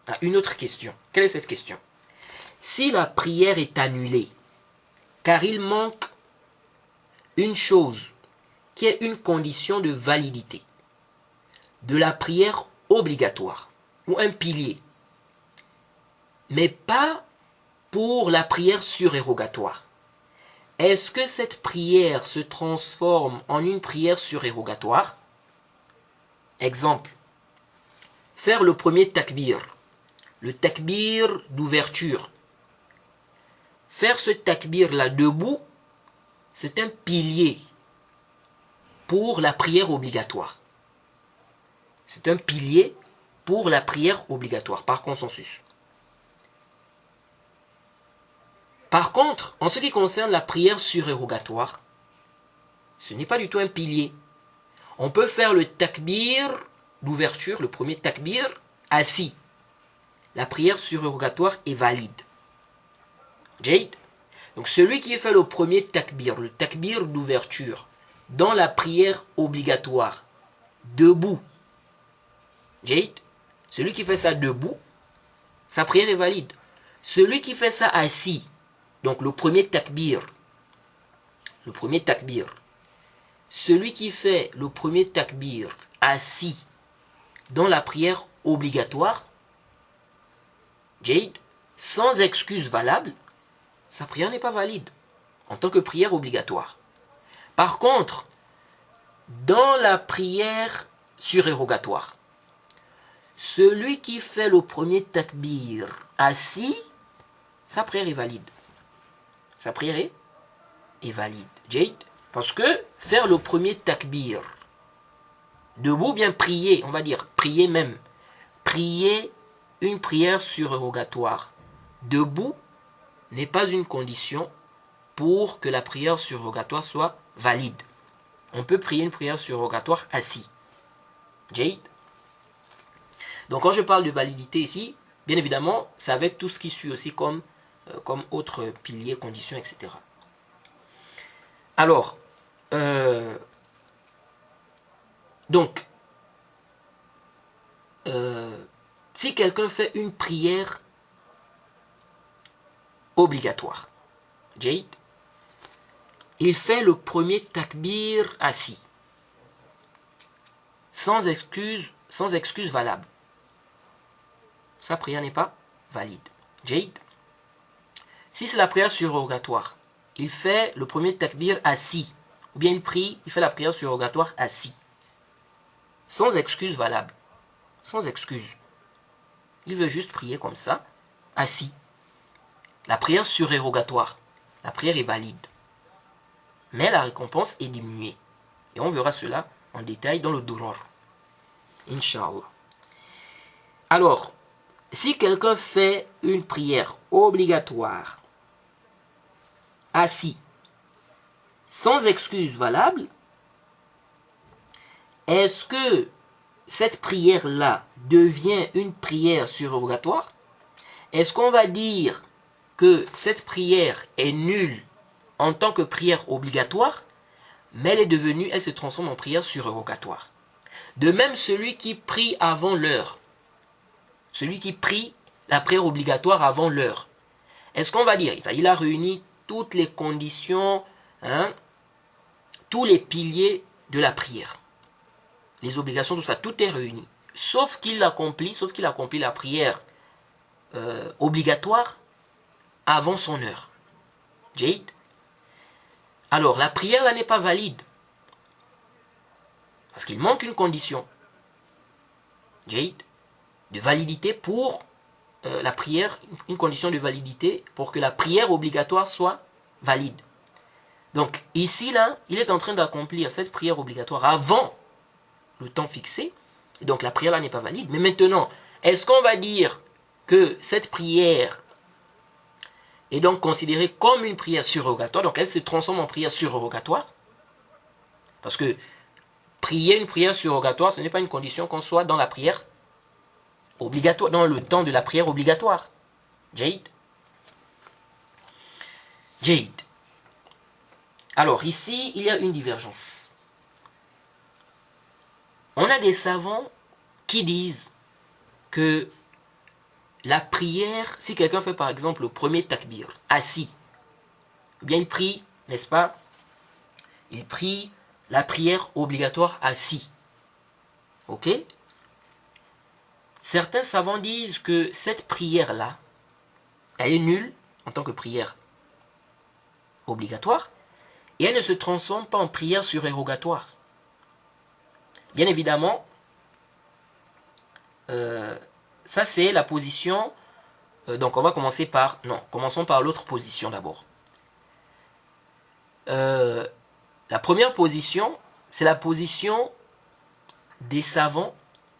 À une autre question. Quelle est cette question? Si la prière est annulée, car il manque une chose qui est une condition de validité de la prière obligatoire, ou un pilier, mais pas pour la prière surérogatoire. Est-ce que cette prière se transforme en une prière surérogatoire? Exemple, faire le premier takbir, le takbir d'ouverture. Faire ce takbir-là debout, c'est un pilier pour la prière obligatoire. C'est un pilier pour la prière obligatoire, par consensus. Par contre, en ce qui concerne la prière surérogatoire, ce n'est pas du tout un pilier. On peut faire le takbir d'ouverture, le premier takbir, assis. La prière surérogatoire est valide. Jayd. Donc celui qui fait le premier takbir, le takbir d'ouverture, dans la prière obligatoire, debout, Jayd, celui qui fait ça debout, sa prière est valide. Celui qui fait ça assis, donc le premier takbir, celui qui fait le premier takbir assis dans la prière obligatoire, Jayd, sans excuse valable, sa prière n'est pas valide en tant que prière obligatoire. Par contre, dans la prière surérogatoire, celui qui fait le premier takbir assis, sa prière est valide. Sa prière est valide. Jade. Parce que faire le premier takbir, debout, bien prier, on va dire, prier même. Prier une prière surrogatoire. Debout n'est pas une condition pour que la prière surrogatoire soit valide. On peut prier une prière surrogatoire assis. Jade. Donc quand je parle de validité ici, bien évidemment, c'est avec tout ce qui suit aussi comme autres piliers, conditions, etc. Alors, donc, si quelqu'un fait une prière obligatoire, Jade, il fait le premier takbir assis, sans excuse valable. Sa prière n'est pas valide. Jade. Si c'est la prière surrogatoire, il fait le premier takbir assis, ou bien il fait la prière surrogatoire assis, sans excuse valable, sans excuse. Il veut juste prier comme ça, assis. La prière surrogatoire, la prière est valide, mais la récompense est diminuée. Et on verra cela en détail dans le Durar. Inch'Allah. Alors, si quelqu'un fait une prière obligatoire, assis, sans excuse valable, est-ce que cette prière-là devient une prière surrogatoire? Est-ce qu'on va dire que cette prière est nulle en tant que prière obligatoire, mais elle se transforme en prière surrogatoire? De même, celui qui prie avant l'heure, celui qui prie la prière obligatoire avant l'heure, est-ce qu'on va dire, il a réuni toutes les conditions, tous les piliers de la prière, les obligations, tout ça, tout est réuni, sauf qu'il accomplit la prière obligatoire avant son heure. Jade. Alors, la prière là n'est pas valide, parce qu'il manque une condition, Jade, de validité pour la prière, une condition de validité pour que la prière obligatoire soit valide. Donc ici là, il est en train d'accomplir cette prière obligatoire avant le temps fixé, et donc la prière là n'est pas valide. Mais maintenant, est-ce qu'on va dire que cette prière est donc considérée comme une prière surrogatoire, donc elle se transforme en prière surrogatoire? Parce que prier une prière surrogatoire, ce n'est pas une condition qu'on soit dans la prière obligatoire, dans le temps de la prière obligatoire. Jade. Alors ici, il y a une divergence. On a des savants qui disent que la prière, si quelqu'un fait par exemple le premier takbir, assis, ou bien il prie, n'est-ce pas? Il prie la prière obligatoire assis. Ok? Certains savants disent que cette prière-là, elle est nulle en tant que prière obligatoire, et elle ne se transforme pas en prière surrogatoire. Bien évidemment, ça c'est la position, donc on va commencer par, commençons par l'autre position d'abord. La première position, c'est la position des savants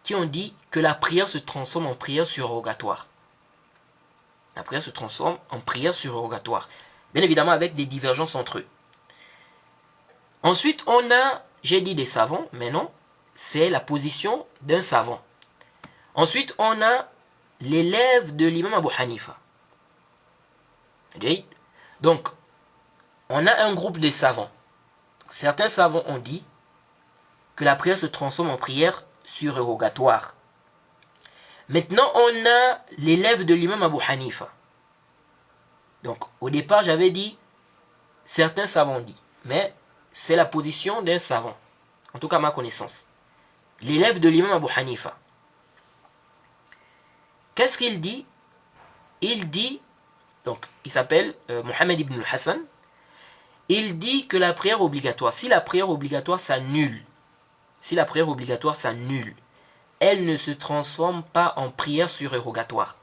qui ont dit que la prière se transforme en prière surrogatoire. La prière se transforme en prière surrogatoire. Bien évidemment avec des divergences entre eux. Ensuite, on a, j'ai dit des savants, mais non, c'est la position d'un savant. Ensuite, on a l'élève de l'imam Abu Hanifa. Donc, on a un groupe de savants. Certains savants ont dit que la prière se transforme en prière surrogatoire. Maintenant, on a l'élève de l'imam Abu Hanifa. Donc, au départ, j'avais dit, certains savants ont dit, mais c'est la position d'un savant, en tout cas à ma connaissance. L'élève de l'imam Abu Hanifa. Qu'est-ce qu'il dit? Il dit, donc il s'appelle Mohamed ibn Hassan, il dit que la prière obligatoire, si la prière obligatoire s'annule, elle ne se transforme pas en prière surérogatoire.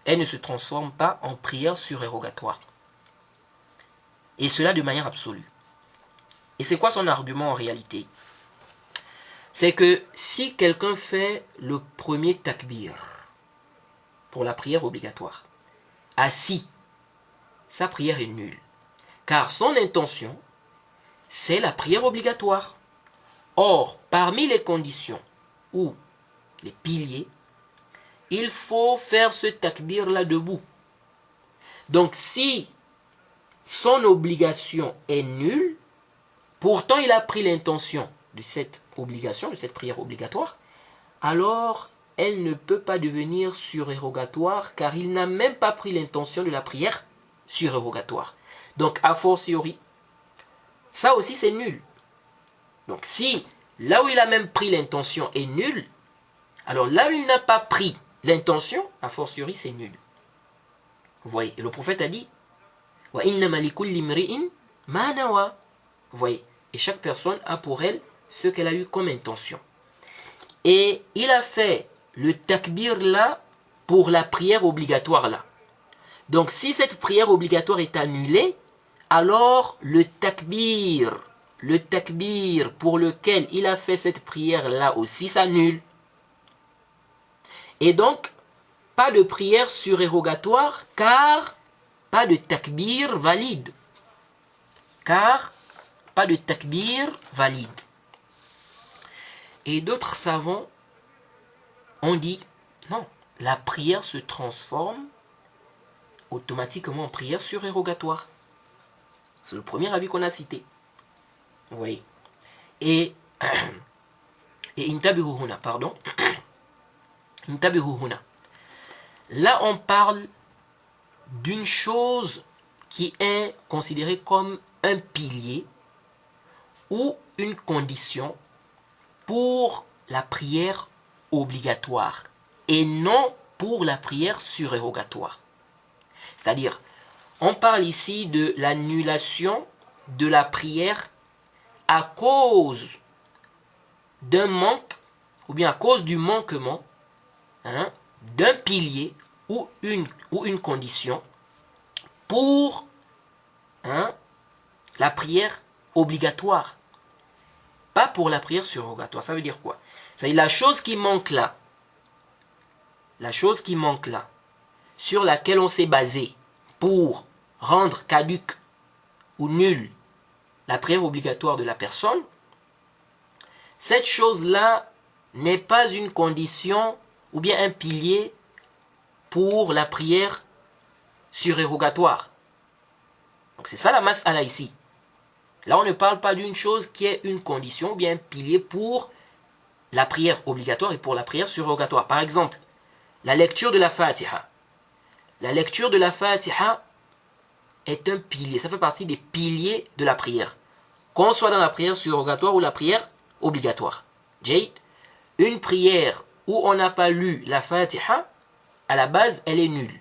Elle ne se transforme pas en prière surérogatoire. Et cela de manière absolue. Et c'est quoi son argument en réalité? C'est que si quelqu'un fait le premier takbir pour la prière obligatoire, assis, sa prière est nulle. Car son intention, c'est la prière obligatoire. Or, parmi les conditions ou les piliers, il faut faire ce takbir-là debout. Donc, si son obligation est nulle, pourtant il a pris l'intention de cette obligation, de cette prière obligatoire, alors elle ne peut pas devenir surérogatoire car il n'a même pas pris l'intention de la prière surérogatoire. Donc, a fortiori, ça aussi c'est nul. Donc, si là où il a même pris l'intention est nul, alors là où il n'a pas pris l'intention, a fortiori c'est nul. Vous voyez, et le prophète a dit, wa innama likulli imri'in ma nawa. Vous voyez, et chaque personne a pour elle ce qu'elle a eu comme intention. Et il a fait le takbir là pour la prière obligatoire là. Donc si cette prière obligatoire est annulée, alors le takbir pour lequel il a fait cette prière là aussi s'annule. Et donc, pas de prière surérogatoire car pas de takbir valide. Car pas de takbir valide. Et d'autres savants ont dit, non, la prière se transforme automatiquement en prière surérogatoire. C'est le premier avis qu'on a cité. Vous voyez. Et intabihuhuna, pardon. Intabihuhuna. Là, on parle d'une chose qui est considérée comme un pilier ou une condition pour la prière obligatoire et non pour la prière surérogatoire. C'est-à-dire, on parle ici de l'annulation de la prière à cause d'un manque ou bien à cause du manquement d'un pilier ou une condition pour la prière obligatoire, pas pour la prière surérogatoire. Ça veut dire quoi? C'est la chose qui manque là, sur laquelle on s'est basé pour rendre caduque ou nulle la prière obligatoire de la personne, cette chose-là n'est pas une condition ou bien un pilier pour la prière surérogatoire. Donc c'est ça la mas'ala ici. Là on ne parle pas d'une chose qui est une condition ou bien un pilier pour la prière obligatoire et pour la prière surérogatoire. Par exemple, la lecture de la Fatiha. La lecture de la Fatiha est un pilier, ça fait partie des piliers de la prière. Qu'on soit dans la prière surérogatoire ou la prière obligatoire. Jade, une prière où on n'a pas lu la Fatiha, à la base, elle est nulle.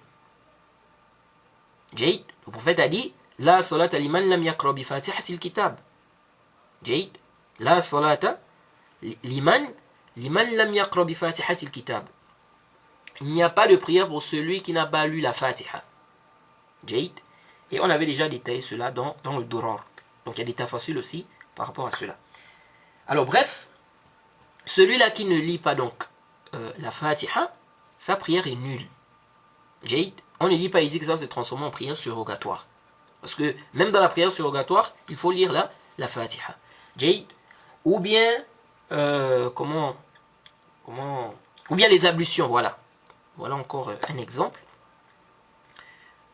Jade, le prophète a dit, la salata liman lam yaqra bi fatihatil kitab. Jade, la salata liman lam yaqra bi fatihatil kitab. Il n'y a pas de prière pour celui qui n'a pas lu la Fatiha. Jade. Et on avait déjà détaillé cela dans le Durar. Donc il y a des tafasil aussi par rapport à cela. Alors bref, celui-là qui ne lit pas donc la Fatiha, sa prière est nulle. Jade, on ne dit pas ici que ça va se transformer en prière surérogatoire. Parce que même dans la prière surérogatoire, il faut lire la Fatiha. Jade, ou bien ou bien les ablutions, voilà. Voilà encore un exemple.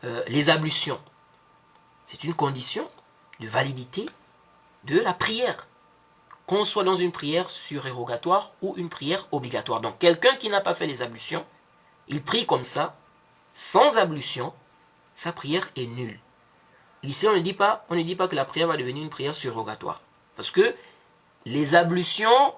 Les ablutions, c'est une condition de validité de la prière. Qu'on soit dans une prière surérogatoire ou une prière obligatoire. Donc quelqu'un qui n'a pas fait les ablutions, il prie comme ça, sans ablution, sa prière est nulle. Ici on ne dit pas que la prière va devenir une prière surérogatoire. Parce que les ablutions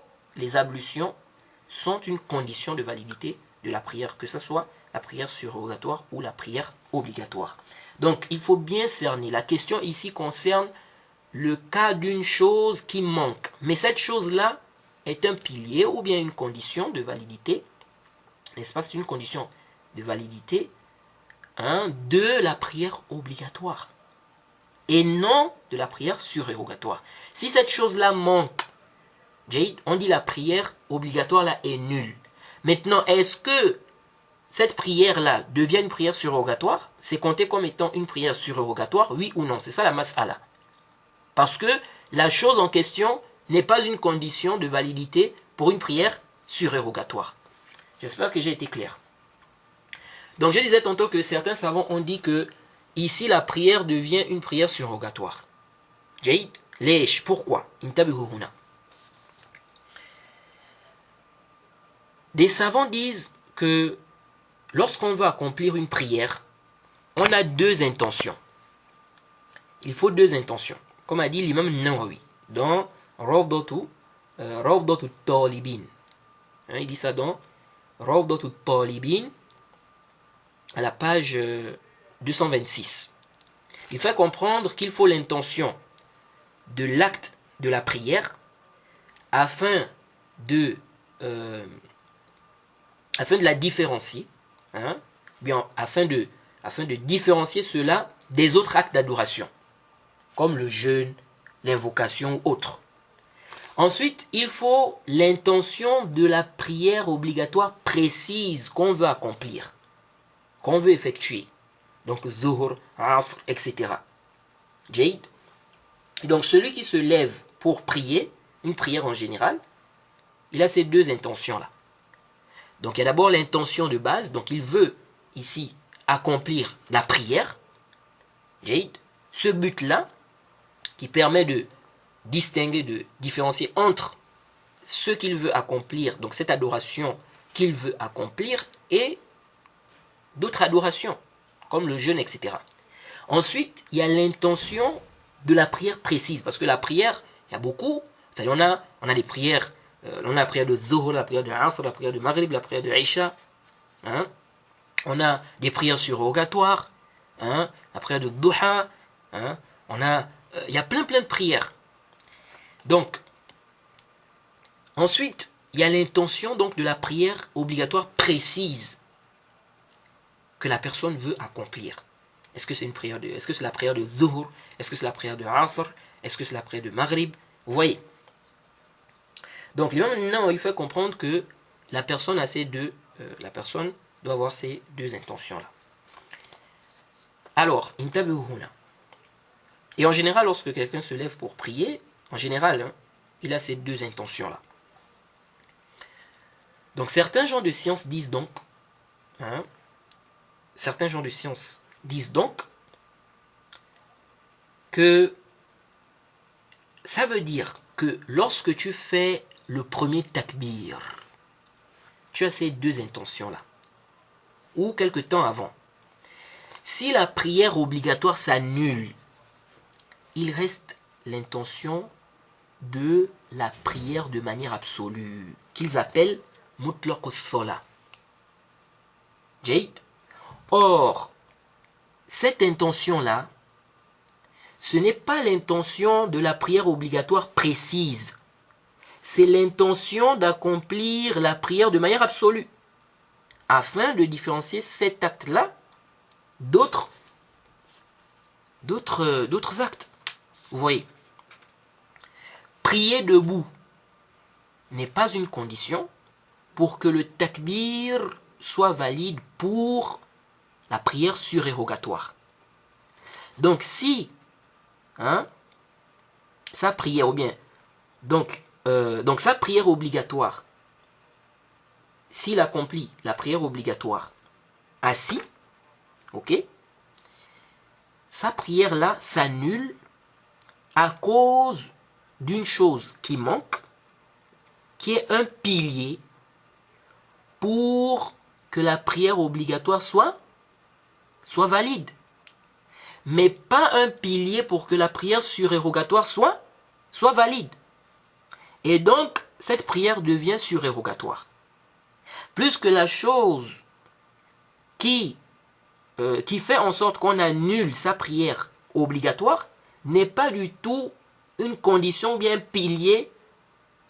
sont une condition de validité de la prière, que ce soit la prière surérogatoire ou la prière obligatoire. Donc il faut bien cerner. La question ici concerne le cas d'une chose qui manque. Mais cette chose-là est un pilier ou bien une condition de validité, n'est-ce pas? C'est une condition de validité de la prière obligatoire et non de la prière surérogatoire. Si cette chose-là manque, on dit la prière obligatoire là est nulle. Maintenant, est-ce que cette prière-là devient une prière surérogatoire? C'est compté comme étant une prière surérogatoire, oui ou non? C'est ça la mas'ala. Parce que la chose en question n'est pas une condition de validité pour une prière surérogatoire. J'espère que j'ai été clair. Donc je disais tantôt que certains savants ont dit que ici la prière devient une prière surérogatoire. Jaïd, lèche, pourquoi? Des savants disent que lorsqu'on veut accomplir une prière, on a deux intentions. Il faut deux intentions. Comme a dit l'imam Nawawi dans Rawdatu Talibin. Il dit ça dans Rawdatu Talibin à la page 226. Il fait comprendre qu'il faut l'intention de l'acte de la prière afin de la différencier, afin de différencier cela des autres actes d'adoration, comme le jeûne, l'invocation ou autre. Ensuite, il faut l'intention de la prière obligatoire précise qu'on veut accomplir, qu'on veut effectuer. Donc, Zuhur, Asr, etc. Jayd. Et donc, celui qui se lève pour prier, une prière en général, il a ces deux intentions-là. Donc, il y a d'abord l'intention de base. Donc, il veut ici accomplir la prière. Jayd. Ce but-là, qui permet de distinguer, de différencier entre ce qu'il veut accomplir, donc cette adoration qu'il veut accomplir, et d'autres adorations, comme le jeûne, etc. Ensuite, il y a l'intention de la prière précise, parce que la prière, il y a beaucoup. C'est-à-dire, on a des prières, on a la prière de Zuhur, la prière de Asr, la prière de Maghrib, la prière de Isha. On a des prières surrogatoires, la prière de Duha. Il y a plein de prières. Donc, ensuite, il y a l'intention donc de la prière obligatoire précise que la personne veut accomplir. Est-ce que c'est la prière de Zuhur? Est-ce que c'est la prière de Asr? Est-ce que c'est la prière de Maghrib? Vous voyez. Donc, maintenant, il fait comprendre que la personne doit avoir ces deux intentions-là. Alors, et en général, lorsque quelqu'un se lève pour prier, en général, il a ces deux intentions-là. Donc, certains gens de science disent donc, que ça veut dire que lorsque tu fais le premier takbir, tu as ces deux intentions-là. Ou quelque temps avant. Si la prière obligatoire s'annule, il reste l'intention de la prière de manière absolue, qu'ils appellent mutlaq as-salah. Jayd. Or, cette intention-là, ce n'est pas l'intention de la prière obligatoire précise. C'est l'intention d'accomplir la prière de manière absolue, afin de différencier cet acte-là d'autres actes. Vous voyez, prier debout n'est pas une condition pour que le takbir soit valide pour la prière surérogatoire. Donc si sa prière sa prière obligatoire, s'il accomplit la prière obligatoire assis, ok, sa prière là s'annule à cause d'une chose qui manque, qui est un pilier pour que la prière obligatoire soit valide. Mais pas un pilier pour que la prière surérogatoire soit valide. Et donc, cette prière devient surérogatoire. Plus que la chose qui fait en sorte qu'on annule sa prière obligatoire n'est pas du tout une condition ou bien un pilier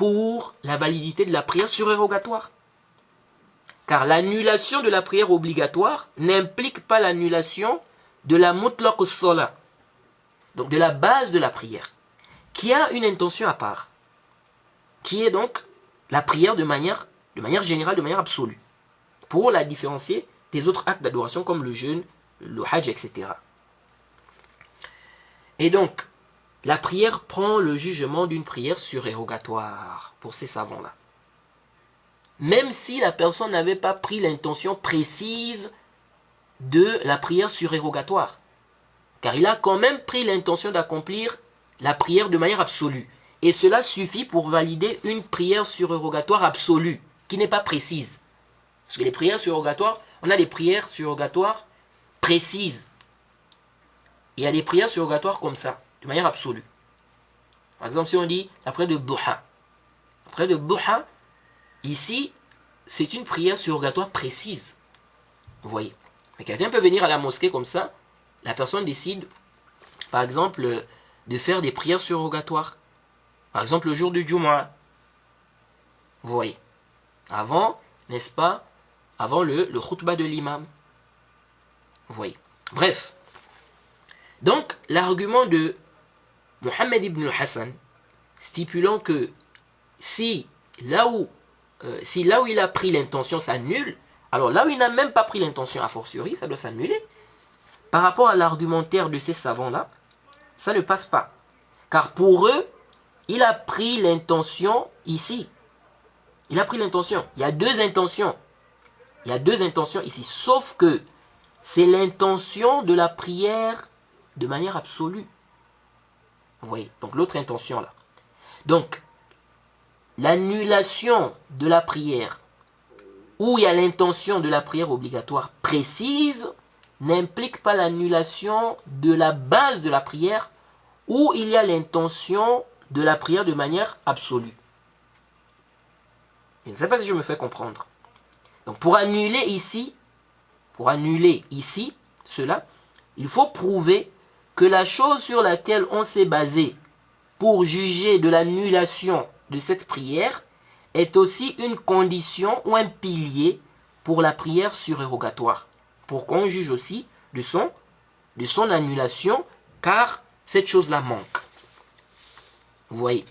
pour la validité de la prière surérogatoire. Car l'annulation de la prière obligatoire n'implique pas l'annulation de la mutlaq as-salat, donc de la base de la prière, qui a une intention à part, qui est donc la prière de manière générale, de manière absolue, pour la différencier des autres actes d'adoration comme le jeûne, le hajj, etc. Et donc, la prière prend le jugement d'une prière surérogatoire pour ces savants-là. Même si la personne n'avait pas pris l'intention précise de la prière surérogatoire. Car il a quand même pris l'intention d'accomplir la prière de manière absolue. Et cela suffit pour valider une prière surérogatoire absolue, qui n'est pas précise. Parce que les prières surrogatoires, on a des prières surrogatoires précises. Et il y a des prières surrogatoires comme ça, de manière absolue. Par exemple, si on dit la prière de Duha. La prière de Duha, ici, c'est une prière surrogatoire précise. Vous voyez. Mais quelqu'un peut venir à la mosquée comme ça, la personne décide, par exemple, de faire des prières surrogatoires. Par exemple, le jour du Jumu'ah. Vous voyez. Avant, n'est-ce pas, avant le khutbah de l'imam. Vous voyez. Bref. Donc, l'argument de Mohammed ibn Hassan, stipulant que si là où il a pris l'intention s'annule, alors là où il n'a même pas pris l'intention a fortiori, ça doit s'annuler. Par rapport à l'argumentaire de ces savants-là, ça ne passe pas. Car pour eux, il a pris l'intention ici. Il a pris l'intention. Il y a deux intentions. Il y a deux intentions ici. Sauf que c'est l'intention de la prière de manière absolue. Vous voyez, donc l'autre intention là. Donc, l'annulation de la prière, où il y a l'intention de la prière obligatoire précise, n'implique pas l'annulation de la base de la prière, où il y a l'intention de la prière de manière absolue. Je ne sais pas si je me fais comprendre. Donc, pour annuler ici cela, il faut prouver que la chose sur laquelle on s'est basé pour juger de l'annulation de cette prière est aussi une condition ou un pilier pour la prière surérogatoire. Pour qu'on juge aussi de son annulation, car cette chose-là manque. Vous voyez.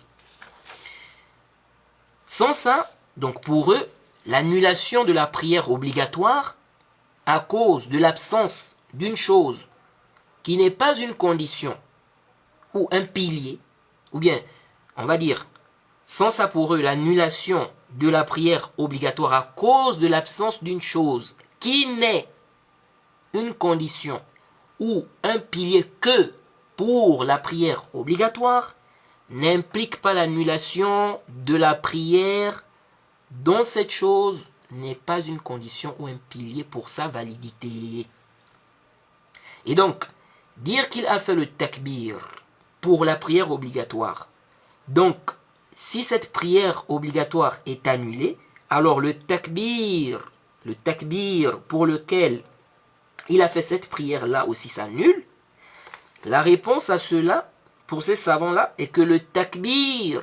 Sans ça, donc pour eux, l'annulation de la prière obligatoire, à cause de l'absence d'une chose qui n'est pas une condition ou un pilier, ou bien, on va dire, sans ça pour eux, l'annulation de la prière obligatoire à cause de l'absence d'une chose qui n'est une condition ou un pilier que pour la prière obligatoire, n'implique pas l'annulation de la prière dont cette chose n'est pas une condition ou un pilier pour sa validité. Et donc, dire qu'il a fait le takbir pour la prière obligatoire, donc si cette prière obligatoire est annulée, alors le takbir pour lequel il a fait cette prière-là aussi s'annule. La réponse à cela, pour ces savants-là, est que le takbir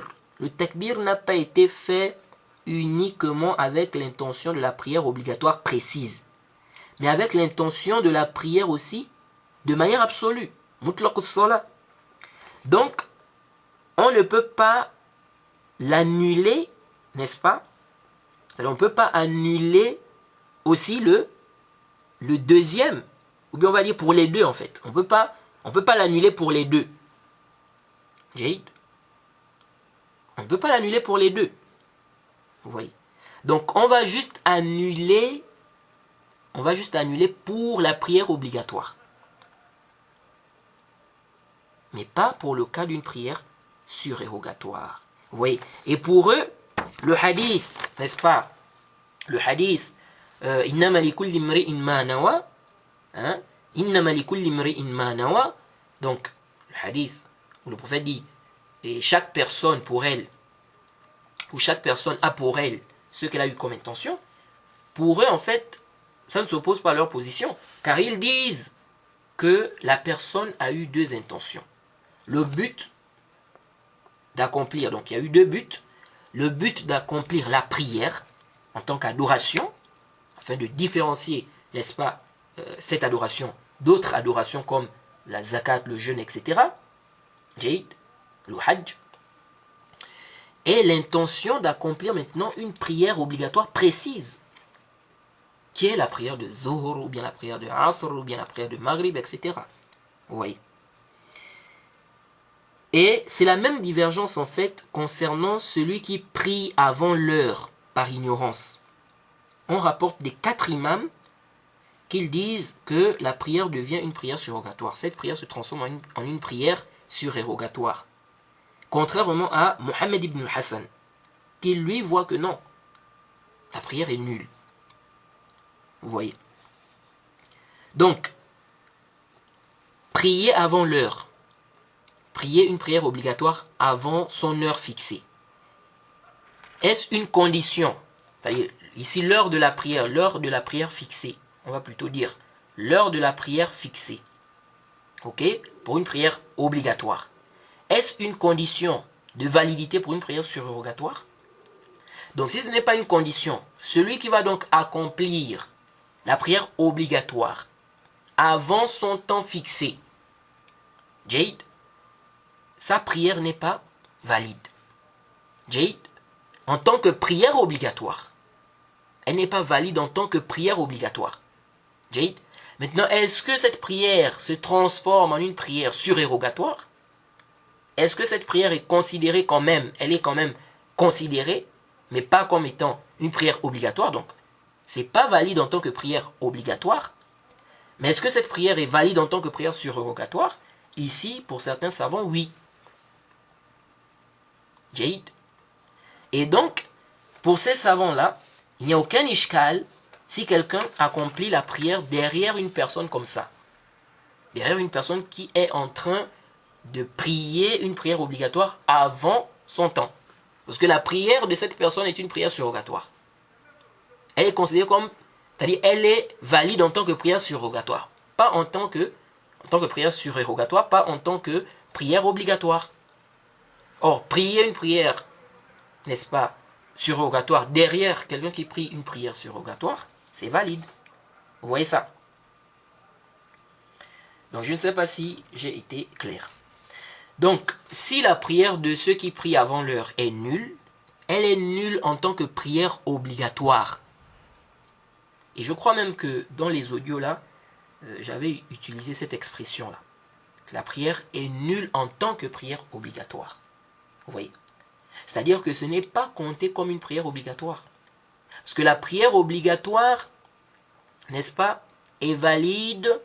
n'a pas été fait uniquement avec l'intention de la prière obligatoire précise, mais avec l'intention de la prière aussi de manière absolue. Mutlaq as-salat. Donc, on ne peut pas l'annuler, n'est-ce pas? Alors, on ne peut pas annuler aussi le deuxième, ou bien on va dire pour les deux en fait. On peut pas l'annuler pour les deux. Jade. On ne peut pas l'annuler pour les deux. Vous voyez. Donc on va juste annuler pour la prière obligatoire. Mais pas pour le cas d'une prière surérogatoire. Vous voyez. Et pour eux, le hadith, n'est-ce pas? Le hadith innama likulli imri'in ma nawa, innama likulli imri'in ma nawa. Donc le hadith où le prophète dit, et chaque personne pour elle, ou chaque personne a pour elle ce qu'elle a eu comme intention, pour eux en fait ça ne s'oppose pas à leur position, car ils disent que la personne a eu deux intentions. Le but d'accomplir, donc il y a eu deux buts. le but d'accomplir la prière en tant qu'adoration, afin de différencier, n'est-ce pas, cette adoration d'autres adorations comme la zakat, le jeûne, etc. Jayd, le hajj. Et l'intention d'accomplir maintenant une prière obligatoire précise, qui est la prière de Zuhr, ou bien la prière de Asr, ou bien la prière de Maghrib, etc. Vous voyez. Et c'est la même divergence en fait concernant celui qui prie avant l'heure par ignorance. On rapporte des 4 imams qu'ils disent que la prière devient une prière surrogatoire. Cette prière se transforme en une prière surérogatoire. Contrairement à Mohammed ibn Hassan, qui lui voit que non, la prière est nulle. Vous voyez. Donc, prier avant l'heure. Prier une prière obligatoire avant son heure fixée. Est-ce une condition? C'est-à-dire, ici, l'heure de la prière fixée. On va plutôt dire l'heure de la prière fixée. Ok? Pour une prière obligatoire. Est-ce une condition de validité pour une prière surérogatoire? Donc, si ce n'est pas une condition, celui qui va donc accomplir la prière obligatoire avant son temps fixé, Jayd, sa prière n'est pas valide. Jayd, en tant que prière obligatoire, elle n'est pas valide en tant que prière obligatoire. Jayd, maintenant, est-ce que cette prière se transforme en une prière surérogatoire? Est-ce que cette prière est considérée quand même, elle est quand même considérée, mais pas comme étant une prière obligatoire, donc c'est pas valide en tant que prière obligatoire, mais est-ce que cette prière est valide en tant que prière surérogatoire? Ici, pour certains savants, oui. Jayd. Et donc, pour ces savants-là, il n'y a aucun ishkal si quelqu'un accomplit la prière derrière une personne comme ça. Derrière une personne qui est en train de prier une prière obligatoire avant son temps. Parce que la prière de cette personne est une prière surrogatoire. Elle est considérée comme, c'est-à-dire elle est valide en tant que prière surrogatoire. Pas en tant que prière surérogatoire, pas en tant que prière obligatoire. Or, prier une prière, n'est-ce pas, surrogatoire derrière quelqu'un qui prie une prière surrogatoire, c'est valide. Vous voyez ça? Donc je ne sais pas si j'ai été clair. Donc, si la prière de ceux qui prient avant l'heure est nulle, elle est nulle en tant que prière obligatoire. Et je crois même que dans les audios là, j'avais utilisé cette expression là. La prière est nulle en tant que prière obligatoire. Vous voyez? C'est-à-dire que ce n'est pas compté comme une prière obligatoire. Parce que la prière obligatoire, n'est-ce pas, est valide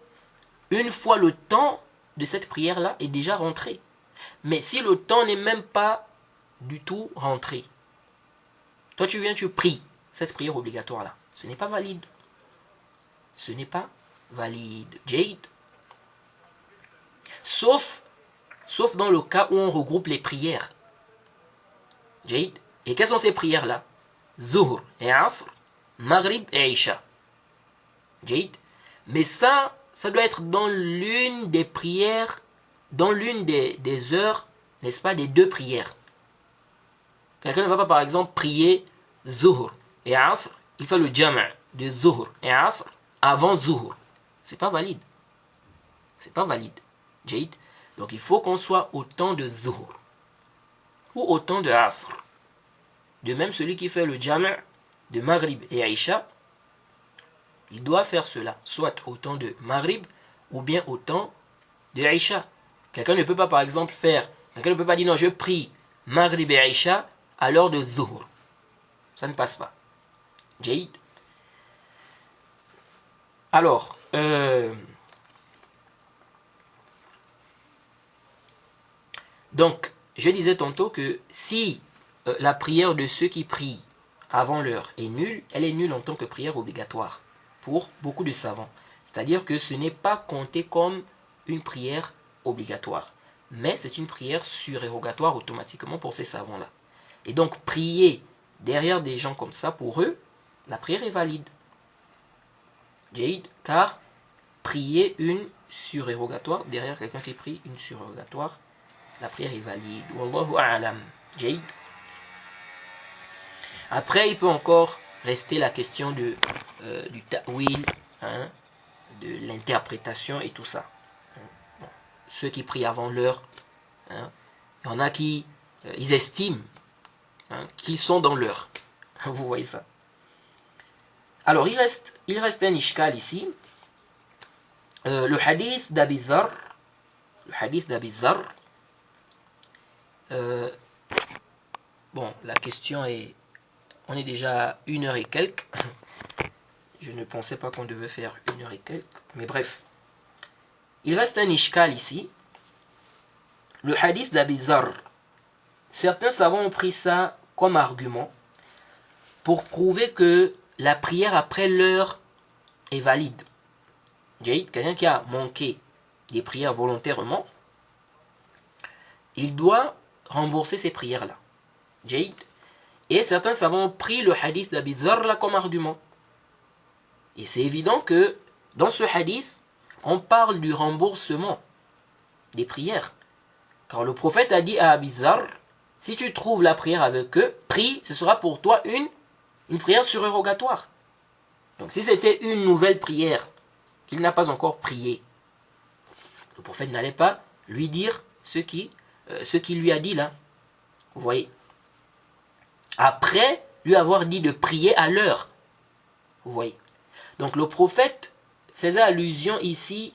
une fois le temps de cette prière-là est déjà rentré. Mais si le temps n'est même pas du tout rentré, toi tu viens, tu pries cette prière obligatoire-là, ce n'est pas valide. Ce n'est pas valide. Jayd. Sauf dans le cas où on regroupe les prières. Jayd. Et quelles sont ces prières-là? Zuhr et Asr, Maghrib et Isha. Jayd. Mais ça doit être dans l'une des prières, dans l'une des heures, n'est-ce pas, des deux prières. Quelqu'un ne va pas par exemple prier Zuhr et Asr, il fait le jama' de Zuhr et Asr avant Zuhr. C'est pas valide. C'est pas valide. Jayd. Donc il faut qu'on soit au temps de Zuhr ou au temps de Asr. De même, celui qui fait le jama' de Maghrib et Aïcha, il doit faire cela, soit au temps de Maghrib ou bien au temps de Aïcha. Quelqu'un ne peut pas, par exemple, quelqu'un ne peut pas dire non, je prie Maghrib et Aïcha à l'heure de Zuhr. Ça ne passe pas. Jayd. Alors, donc, je disais tantôt que si la prière de ceux qui prient avant l'heure est nulle, elle est nulle en tant que prière obligatoire pour beaucoup de savants. C'est-à-dire que ce n'est pas compté comme une prière obligatoire, mais c'est une prière surérogatoire automatiquement pour ces savants-là. Et donc, prier derrière des gens comme ça, pour eux, la prière est valide. Jayd, car prier une surérogatoire derrière quelqu'un qui prie une surérogatoire, la prière est valide. Wallahu a'lam. Jayd. Après, il peut encore rester la question du ta'wil, hein, de l'interprétation et tout ça. Bon, ceux qui prient avant l'heure, hein, il y en a qui ils estiment, hein, qu'ils sont dans l'heure. Vous voyez ça. Alors, il reste un ishkal ici. Le hadith d'Abi Dharr, bon, la question est, on est déjà à 1h et quelques. Je ne pensais pas qu'on devait faire 1h et quelques, mais bref. Il reste un ishkal ici. Le hadith d'Abi Dharr. Certains savants ont pris ça comme argument pour prouver que la prière après l'heure est valide. Quelqu'un qui a manqué des prières volontairement, il doit rembourser ces prières-là. Et certains savants ont pris le hadith d'Abi Dharr là comme argument. Et c'est évident que dans ce hadith, on parle du remboursement des prières. Car le prophète a dit à Abi Dharr, si tu trouves la prière avec eux, prie, ce sera pour toi une prière surérogatoire. Donc si c'était une nouvelle prière qu'il n'a pas encore priée, le prophète n'allait pas lui dire ce qu'il lui a dit là. Vous voyez. Après lui avoir dit de prier à l'heure. Vous voyez. Donc le prophète faisait allusion ici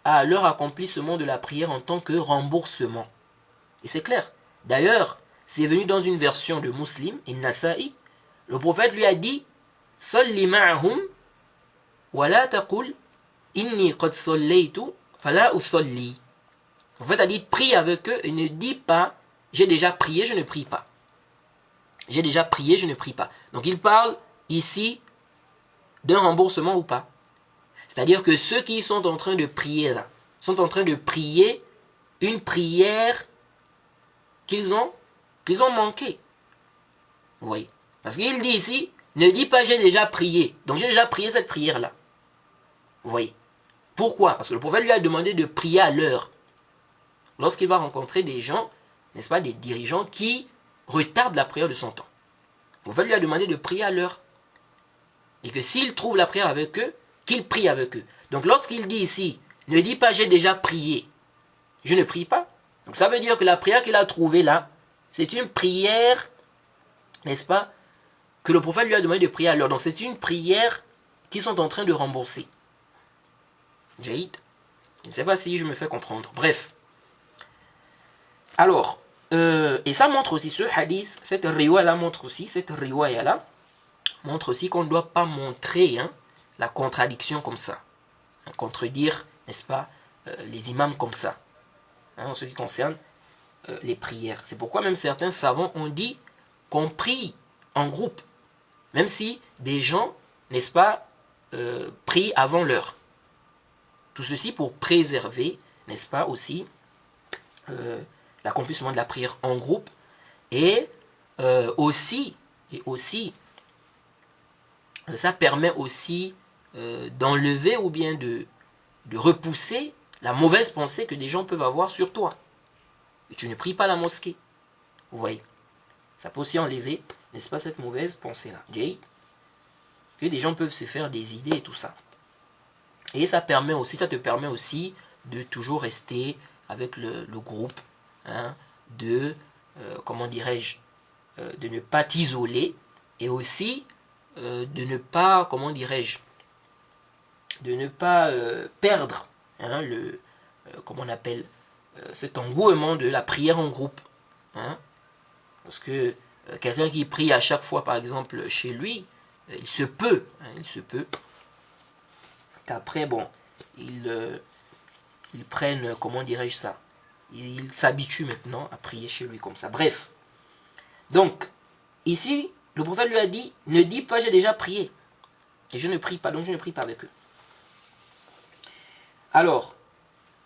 à leur accomplissement de la prière en tant que remboursement. Et c'est clair. D'ailleurs, c'est venu dans une version de Muslim, Nasa'i. Le prophète lui a dit « Salli ma'ahum wa la taqul inni qad sallaytu fala usalli » Le prophète a dit « Prie avec eux et ne dis pas « J'ai déjà prié, je ne prie pas ». J'ai déjà prié, je ne prie pas. Donc il parle ici d'un remboursement ou pas. C'est-à-dire que ceux qui sont en train de prier là, sont en train de prier une prière qu'ils ont manquée. Vous voyez. Parce qu'il dit ici, ne dis pas j'ai déjà prié. Donc j'ai déjà prié cette prière-là. Vous voyez. Pourquoi? Parce que le prophète lui a demandé de prier à l'heure. Lorsqu'il va rencontrer des gens, n'est-ce pas, des dirigeants qui retardent la prière de son temps. Le prophète lui a demandé de prier à l'heure. Et que s'il trouve la prière avec eux, qu'il prie avec eux. Donc lorsqu'il dit ici, ne dis pas j'ai déjà prié, je ne prie pas. Donc ça veut dire que la prière qu'il a trouvée là, c'est une prière, n'est-ce pas, que le prophète lui a demandé de prier à l'heure. Donc c'est une prière qu'ils sont en train de rembourser. Jaïd. Je ne sais pas si je me fais comprendre. Bref. Alors, et ça montre aussi ce hadith, cette riwaya montre aussi qu'on ne doit pas montrer la contradiction comme ça. Contredire, n'est-ce pas, les imams comme ça. En ce qui concerne les prières. C'est pourquoi même certains savants ont dit qu'on prie en groupe. Même si des gens, n'est-ce pas, prient avant l'heure. Tout ceci pour préserver, n'est-ce pas, aussi l'accomplissement de la prière en groupe et aussi ça permet aussi d'enlever ou bien de repousser la mauvaise pensée que des gens peuvent avoir sur toi. Et tu ne pries pas à la mosquée. Vous voyez. Ça peut aussi enlever, n'est-ce pas, cette mauvaise pensée-là. Que des gens peuvent se faire des idées et tout ça. Et ça te permet aussi de toujours rester avec le groupe, de, comment dirais-je, de ne pas t'isoler et aussi de ne pas, comment dirais-je, de ne pas perdre comment on appelle, cet engouement de la prière en groupe. Parce que quelqu'un qui prie à chaque fois, par exemple, chez lui, il se peut qu'après, bon, ils prennent, comment dirais-je ça, ils s'habituent maintenant à prier chez lui comme ça. Bref. Donc, ici, le prophète lui a dit, ne dis pas j'ai déjà prié. Et je ne prie pas, donc je ne prie pas avec eux. Alors,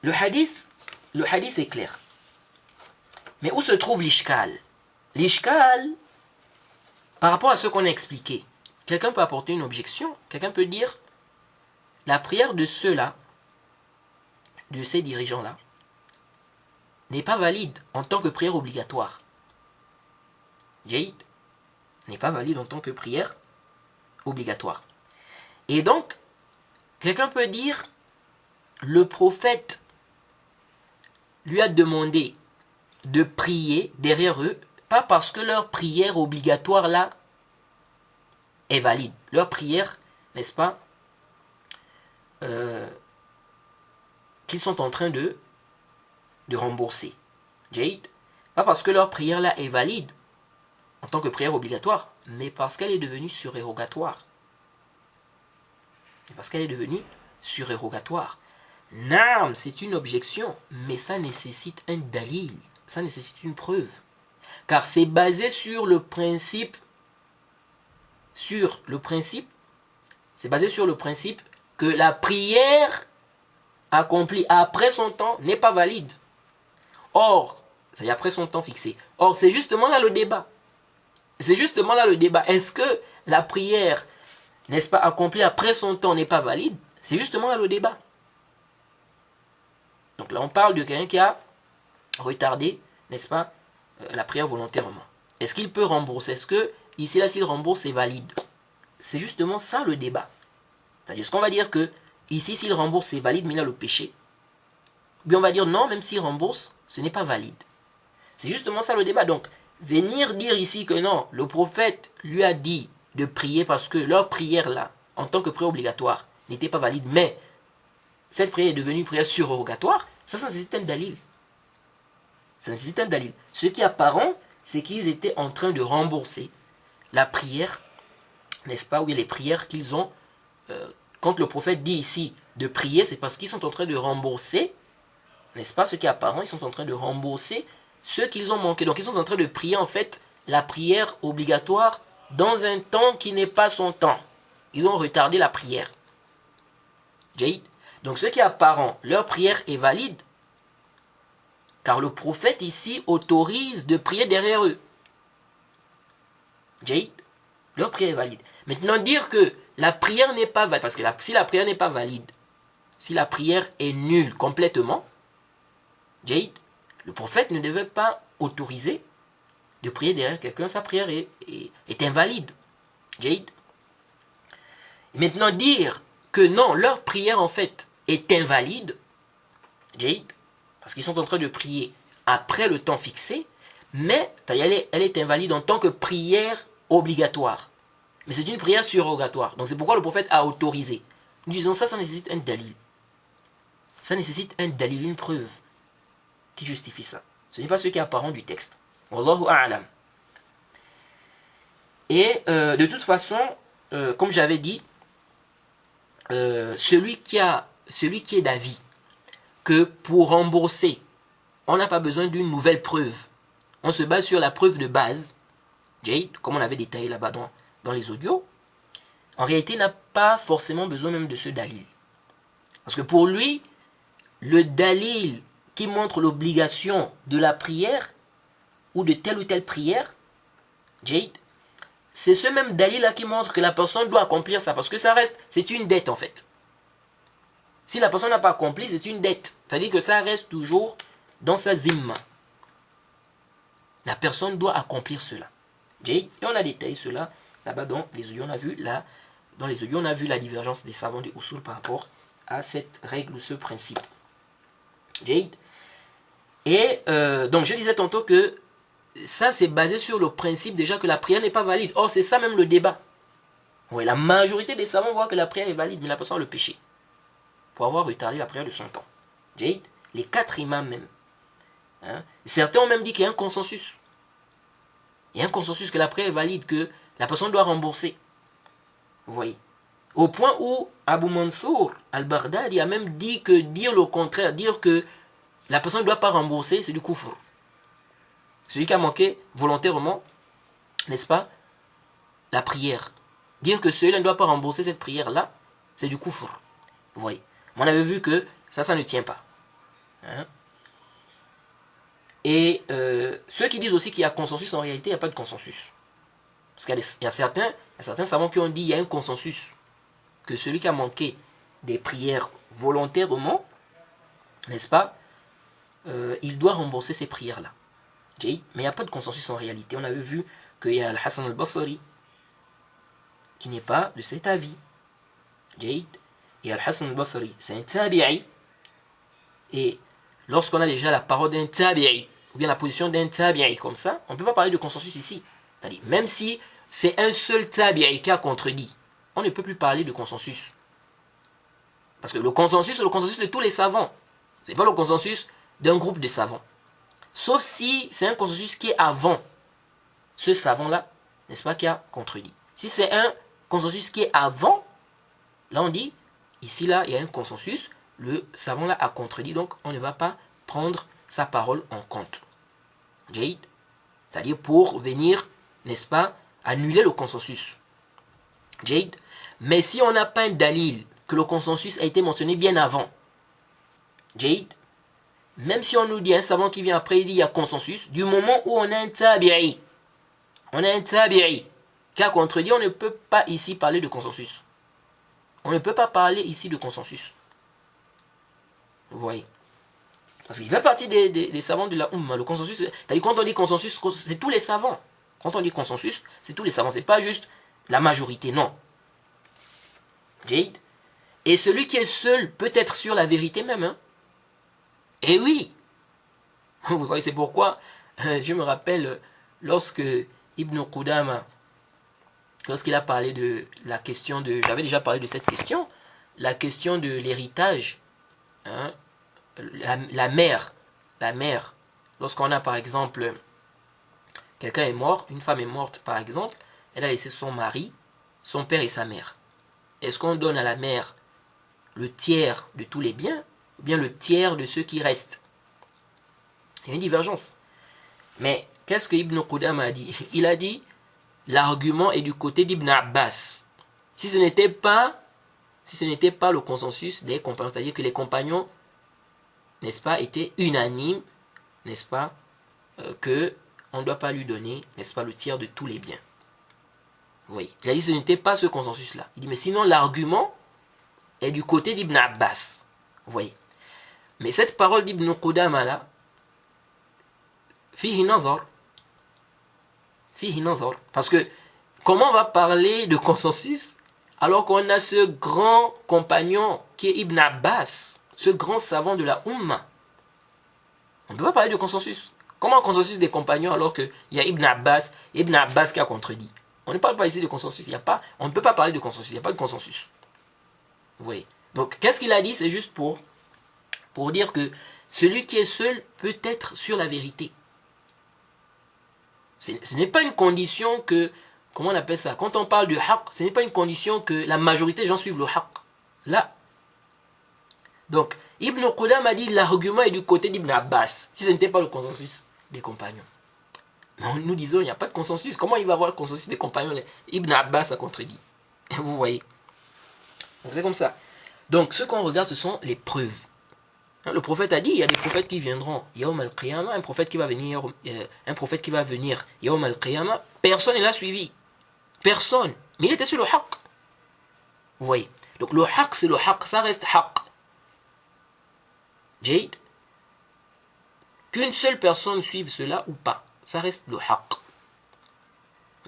le hadith est clair. Mais où se trouve l'ishkal? L'ishkal, par rapport à ce qu'on a expliqué, quelqu'un peut apporter une objection. Quelqu'un peut dire, la prière de ceux-là, de ces dirigeants-là, n'est pas valide en tant que prière obligatoire. Jaïd. n'est pas valide en tant que prière obligatoire. Et donc, quelqu'un peut dire, le prophète lui a demandé de prier derrière eux, pas parce que leur prière obligatoire là est valide. Leur prière, n'est-ce pas, qu'ils sont en train de rembourser. Jade, pas parce que leur prière là est valide en tant que prière obligatoire, mais parce qu'elle est devenue surérogatoire. Et parce qu'elle est devenue surérogatoire. Naam, c'est une objection, mais ça nécessite un dalil, ça nécessite une preuve. Car c'est basé sur le principe, c'est basé sur le principe que la prière accomplie après son temps n'est pas valide. Or, c'est après son temps fixé. Or, c'est justement là le débat. C'est justement là le débat. Est-ce que la prière, n'est-ce pas, accomplie après son temps n'est pas valide? C'est justement là le débat. Donc là, on parle de quelqu'un qui a retardé, n'est-ce pas, la prière volontairement. Est-ce qu'il peut rembourser? Est-ce que, ici, là, s'il rembourse, c'est valide? C'est justement ça le débat. C'est-à-dire, est-ce qu'on va dire que, ici, s'il rembourse, c'est valide, mais il a le péché? Ou bien on va dire, non, même s'il rembourse, ce n'est pas valide. C'est justement ça le débat. Donc, venir dire ici que non, le prophète lui a dit de prier parce que leur prière là, en tant que prière obligatoire, n'était pas valide, mais cette prière est devenue une prière surérogatoire, ça nécessite un dalil. Ça nécessite un dalil. Ce qui est apparent, c'est qu'ils étaient en train de rembourser la prière, n'est-ce pas, oui, les prières qu'ils ont. Quand le prophète dit ici de prier, c'est parce qu'ils sont en train de rembourser, n'est-ce pas, ce qui est apparent, ils sont en train de rembourser ce qu'ils ont manqué. Donc ils sont en train de prier en fait la prière obligatoire dans un temps qui n'est pas son temps. Ils ont retardé la prière. Jade. Donc ce qui est apparent, leur prière est valide, car le prophète ici autorise de prier derrière eux. Jade. Leur prière est valide. Maintenant dire que la prière n'est pas valide, parce que si la prière n'est pas valide, si la prière est nulle complètement, Jade, le prophète ne devait pas autoriser de prier derrière quelqu'un, sa prière est invalide. Jade. Maintenant dire que non, leur prière en fait est invalide, Jade, parce qu'ils sont en train de prier après le temps fixé, mais elle est invalide en tant que prière obligatoire. Mais c'est une prière surrogatoire. Donc c'est pourquoi le prophète a autorisé. Nous disons ça nécessite un dalil. Ça nécessite un dalil, une preuve qui justifie ça. Ce n'est pas ce qui est apparent du texte. Wallahu a'lam. Et de toute façon, comme j'avais dit, celui qui est d'avis que pour rembourser, on n'a pas besoin d'une nouvelle preuve. On se base sur la preuve de base, Jade, comme on avait détaillé là-bas dans les audios. En réalité, n'a pas forcément besoin même de ce dalil. Parce que pour lui, le dalil qui montre l'obligation de la prière ou de telle ou telle prière, Jade, c'est ce même dalil-là qui montre que la personne doit accomplir ça. Parce que ça reste, c'est une dette en fait. Si la personne n'a pas accompli, c'est une dette. C'est-à-dire que ça reste toujours dans sa zimma. La personne doit accomplir cela. Jade, et on a détaillé cela là-bas dans les audios. Dans les audios, on a vu la divergence des savants du Usul par rapport à cette règle ou ce principe. Jade. Et donc je disais tantôt que ça c'est basé sur le principe déjà que la prière n'est pas valide. Or c'est ça même le débat. Ouais, la majorité des savants voient que la prière est valide, mais la personne a le péché pour avoir retardé la prière de son temps. Jade, les 4 imams même. Hein? Certains ont même dit qu'il y a un consensus. Il y a un consensus que la prière est valide, que la personne doit rembourser. Vous voyez. Au point où Abu Mansour al-Baghdadi a même dit que dire le contraire, dire que la personne ne doit pas rembourser, c'est du kufr. Celui qui a manqué volontairement, n'est-ce pas, la prière. Dire que celui-là ne doit pas rembourser cette prière-là, c'est du kufr. Vous voyez. On avait vu que ça ne tient pas. Hein? Et ceux qui disent aussi qu'il y a consensus, en réalité, il n'y a pas de consensus. Parce qu'il y a certains savants qui ont dit qu'il y a un consensus. Que celui qui a manqué des prières volontairement, n'est-ce pas, il doit rembourser ces prières-là. Mais il n'y a pas de consensus en réalité. On avait vu qu'il y a Al-Hassan al-Basri qui n'est pas de cet avis. Jaïd. Et Al-Hassan al-Basri, c'est un tabi'i. Et lorsqu'on a déjà la parole d'un tabi'i, ou bien la position d'un tabi'i comme ça, on ne peut pas parler de consensus ici. C'est-à-dire, même si c'est un seul tabi'i qui a contredit, on ne peut plus parler de consensus. Parce que le consensus, c'est le consensus de tous les savants. Ce n'est pas le consensus d'un groupe de savants. Sauf si c'est un consensus qui est avant ce savant-là, n'est-ce pas, qui a contredit. Si c'est un consensus qui est avant, là on dit, ici là, il y a un consensus, le savant-là a contredit, donc on ne va pas prendre sa parole en compte. Jaïd, c'est-à-dire pour venir, n'est-ce pas, annuler le consensus. Jaïd, mais si on n'a pas un dalil que le consensus a été mentionné bien avant, Jaïd, même si on nous dit un savant qui vient après, il dit il y a consensus, du moment où on a un tabi'i, qui a contredit, on ne peut pas ici parler de consensus. On ne peut pas parler ici de consensus. Vous voyez? Parce qu'il fait partie des savants de la Ummah. Le consensus, c'est-à-dire quand on dit consensus, c'est tous les savants. Quand on dit consensus, c'est tous les savants. C'est pas juste la majorité, non. Jade. Et celui qui est seul peut être sur la vérité même. Hein? Et oui. Vous voyez, c'est pourquoi je me rappelle lorsque Ibn Qudama, lorsqu'il a parlé de la question de... J'avais déjà parlé de cette question. La question de l'héritage. Hein? La mère, lorsqu'on a par exemple, quelqu'un est mort, une femme est morte par exemple, elle a laissé son mari, son père et sa mère. Est-ce qu'on donne à la mère le tiers de tous les biens, ou bien le tiers de ceux qui restent? Il y a une divergence. Mais qu'est-ce que Ibn Qudama a dit? Il a dit, l'argument est du côté d'Ibn Abbas. Si ce n'était pas le consensus des compagnons, c'est-à-dire que les compagnons, n'est-ce pas, était unanime, n'est-ce pas, que on ne doit pas lui donner, n'est-ce pas, le tiers de tous les biens. Vous voyez, il a dit que ce n'était pas ce consensus-là. Il dit, mais sinon l'argument est du côté d'Ibn Abbas. Vous voyez. Mais cette parole d'Ibn Qudama là, fihi nazar. Parce que, comment on va parler de consensus alors qu'on a ce grand compagnon qui est Ibn Abbas, ce grand savant de la Ummah? On ne peut pas parler de consensus. Comment un consensus des compagnons alors qu'il y a Ibn Abbas qui a contredit? On ne parle pas ici de consensus. On ne peut pas parler de consensus. Il n'y a pas de consensus. Vous voyez. Donc, qu'est-ce qu'il a dit? C'est juste pour dire que celui qui est seul peut être sur la vérité. Ce n'est pas une condition que... Comment on appelle ça? Quand on parle du haqq, ce n'est pas une condition que la majorité des gens suivent le haqq. Là. Donc, Ibn Qudama a dit l'argument est du côté d'Ibn Abbas. Si ce n'était pas le consensus des compagnons. Mais nous disons, il n'y a pas de consensus. Comment il va avoir le consensus des compagnons? Ibn Abbas a contredit. Vous voyez. Donc c'est comme ça. Donc, ce qu'on regarde, ce sont les preuves. Le prophète a dit, il y a des prophètes qui viendront Yawm al-Qiyamah, un prophète qui va venir Yawm al-Qiyamah, personne ne l'a suivi. Personne. Mais il était sur le haqq. Vous voyez. Donc le haqq, c'est le haqq, ça reste haqq. Jade. Qu'une seule personne suive cela ou pas, ça reste le haqq.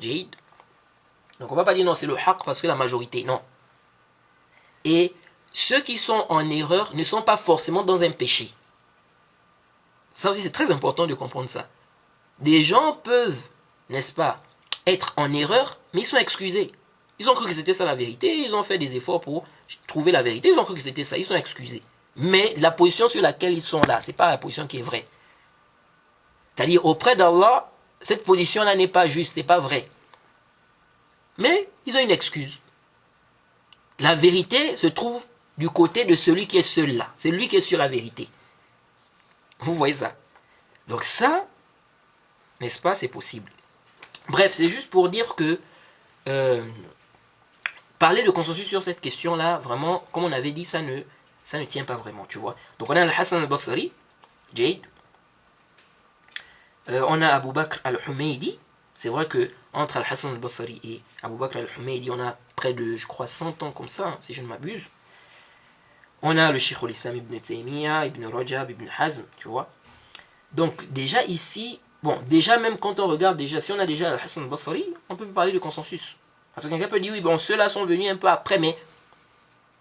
Jade. Donc on ne va pas dire non, c'est le haqq parce que la majorité, non. Et ceux qui sont en erreur ne sont pas forcément dans un péché. Ça aussi, c'est très important de comprendre ça. Des gens peuvent, n'est-ce pas, être en erreur, mais ils sont excusés. Ils ont cru que c'était ça la vérité, ils ont fait des efforts pour trouver la vérité, ils ont cru que c'était ça, ils sont excusés. Mais la position sur laquelle ils sont là, ce n'est pas la position qui est vraie. C'est-à-dire, auprès d'Allah, cette position-là n'est pas juste, ce n'est pas vrai. Mais ils ont une excuse. La vérité se trouve du côté de celui qui est seul là. C'est lui qui est sur la vérité. Vous voyez ça? Donc ça, n'est-ce pas, c'est possible. Bref, c'est juste pour dire que parler de consensus sur cette question-là, vraiment, comme on avait dit, ça ne tient pas vraiment, tu vois. Donc on a Al-Hassan al-Basri, Jade. On a Abu Bakr al-Humaydi. C'est vrai que entre Al-Hassan al-Basri et Abu Bakr al-Humaydi, on a près de, je crois, 100 ans comme ça, si je ne m'abuse. On a le Cheikh al-Islam ibn Taymiyyah, ibn Rajab, ibn Hazm, tu vois. Donc déjà ici, Bon, déjà, même quand on regarde, déjà, si on a déjà Al-Hassan al-Basri, on peut parler de consensus. Parce que quelqu'un peut dire, oui, bon, ceux-là sont venus un peu après, mais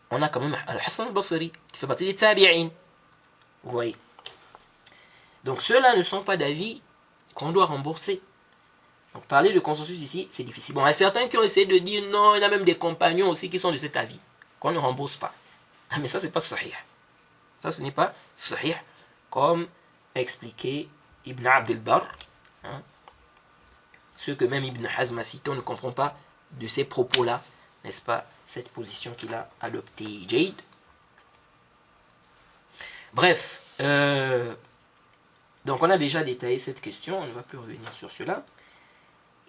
on a quand même Al-Hassan al-Basri, qui fait partie des tabi'in. Vous voyez. Donc, ceux-là ne sont pas d'avis qu'on doit rembourser. Donc, parler de consensus ici, c'est difficile. Bon, il y a certains qui ont essayé de dire, non, il y a même des compagnons aussi qui sont de cet avis, qu'on ne rembourse pas. Mais ça, c'est pas sahih. Ça, ce n'est pas sahih, comme expliqué Ibn Abd al-Barr, hein, ce que même Ibn Hazm a cité, on ne comprend pas de ces propos-là, n'est-ce pas, cette position qu'il a adoptée, Jade. Bref, donc on a déjà détaillé cette question, on ne va plus revenir sur cela.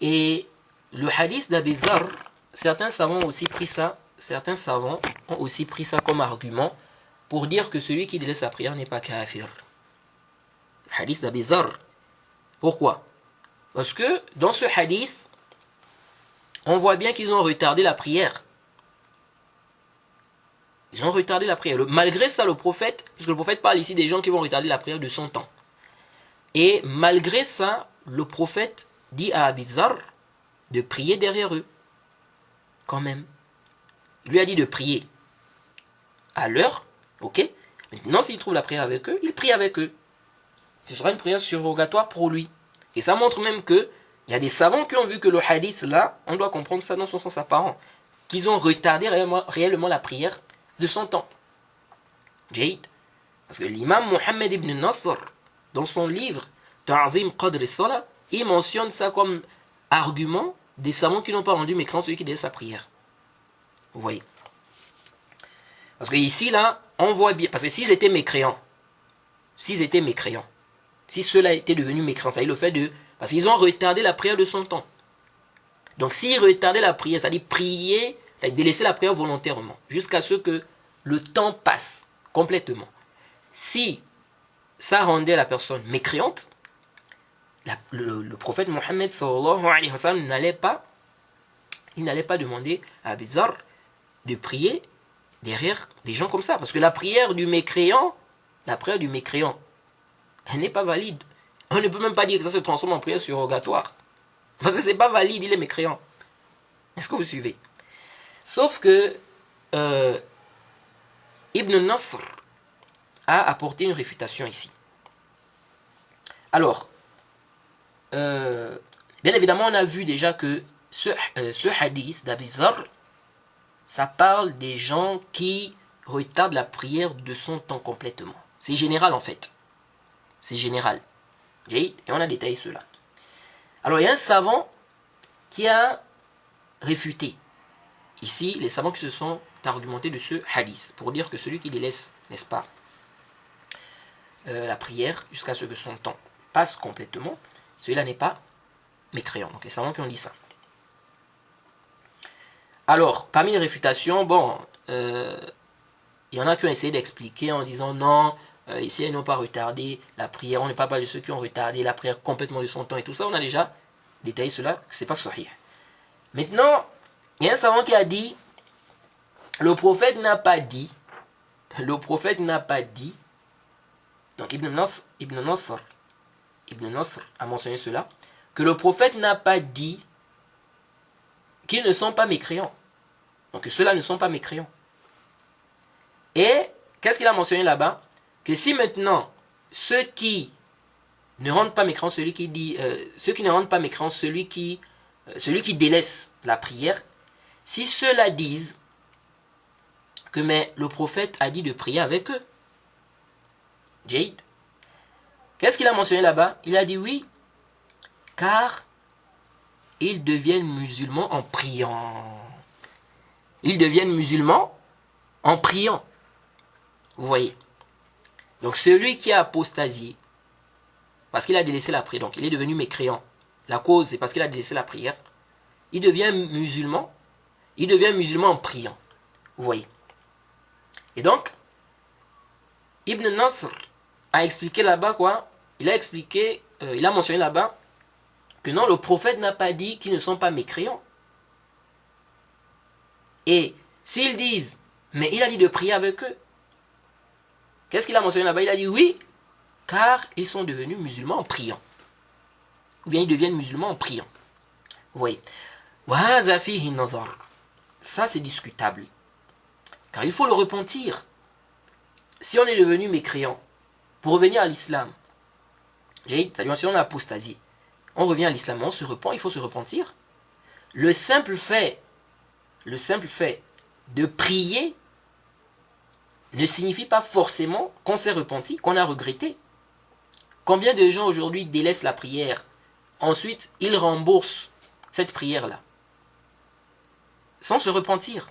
Et le hadith d'Abi Dharr, certains savants ont aussi pris ça comme argument pour dire que celui qui délaisse sa prière n'est pas kafir. Le hadith d'Abi Dharr. Pourquoi? Parce que dans ce hadith, on voit bien qu'ils ont retardé la prière. Ils ont retardé la prière. Malgré ça, le prophète, puisque le prophète parle ici des gens qui vont retarder la prière de son temps. Et malgré ça, le prophète dit à Abi Dharr de prier derrière eux. Quand même. Il lui a dit de prier à l'heure, ok? Maintenant, s'il trouve la prière avec eux, il prie avec eux. Ce sera une prière surrogatoire pour lui. Et ça montre même que il y a des savants qui ont vu que le hadith là, on doit comprendre ça dans son sens apparent, qu'ils ont retardé réellement la prière de son temps. Jade. Parce que l'imam Mohammed ibn Nasr, dans son livre Ta'zim Qadr as-Salah, il mentionne ça comme argument des savants qui n'ont pas rendu mécréant celui qui délaisse sa prière. Vous voyez. Parce que ici là, on voit bien, parce que s'ils étaient mécréants, si cela était devenu mécréant, ça est le fait de, parce qu'ils ont retardé la prière de son temps. Donc s'ils retardaient la prière, c'est-à-dire prier, c'est-à-dire délaisser la prière volontairement, jusqu'à ce que le temps passe complètement. Si ça rendait la personne mécréante, le prophète Mohammed sallallahu alayhi wa sallam n'allait pas demander à Abi Dharr de prier derrière des gens comme ça. Parce que la prière du mécréant, elle n'est pas valide. On ne peut même pas dire que ça se transforme en prière surrogatoire. Parce que ce n'est pas valide, il est mécréant. Est-ce que vous suivez? Sauf que Ibn Nasr a apporté une réfutation ici. Alors, bien évidemment, on a vu déjà que ce hadith d'Abi Dharr, ça parle des gens qui retardent la prière de son temps complètement. C'est général en fait. C'est général. Et on a détaillé cela. Alors il y a un savant qui a réfuté. Ici, les savants qui se sont argumentés de ce hadith pour dire que celui qui délaisse, n'est-ce pas, la prière jusqu'à ce que son temps passe complètement, celui-là n'est pas mécréant. Donc les savants qui ont dit ça. Alors, parmi les réfutations, bon, il y en a qui ont essayé d'expliquer en disant non, ici ils n'ont pas retardé la prière, on ne parle pas de ceux qui ont retardé la prière complètement de son temps et tout ça, on a déjà détaillé cela, que c'est pas sahih. Maintenant, il y a un savant qui a dit, le prophète n'a pas dit, donc Ibn Nasr a mentionné cela, que le prophète n'a pas dit qu'ils ne sont pas mécréants. Donc que ceux-là ne sont pas mécréants. Et qu'est-ce qu'il a mentionné là-bas? Que si maintenant ceux qui ne rendent pas mécréants celui qui délaisse la prière, si ceux-là disent que mais le prophète a dit de prier avec eux, Jade, qu'est-ce qu'il a mentionné là-bas? Il a dit oui, car ils deviennent musulmans en priant. Ils deviennent musulmans en priant. Vous voyez. Donc celui qui a apostasié, parce qu'il a délaissé la prière, donc il est devenu mécréant. La cause, c'est parce qu'il a délaissé la prière. Il devient musulman en priant. Vous voyez. Et donc, Ibn Nasr a expliqué là-bas quoi? Il a mentionné là-bas que non, le prophète n'a pas dit qu'ils ne sont pas mécréants. Et s'ils disent, mais il a dit de prier avec eux, qu'est-ce qu'il a mentionné là-bas? Il a dit oui, car ils sont devenus musulmans en priant. ou bien ils deviennent musulmans en priant. Vous voyez. Ça, c'est discutable. Car il faut le repentir. Si on est devenu mécréant, pour revenir à l'islam, c'est-à-dire si on a apostasie, on revient à l'islam, on se repent, il faut se repentir. Le simple fait de prier ne signifie pas forcément qu'on s'est repenti, qu'on a regretté. Combien de gens aujourd'hui délaissent la prière, ensuite ils remboursent cette prière-là, sans se repentir.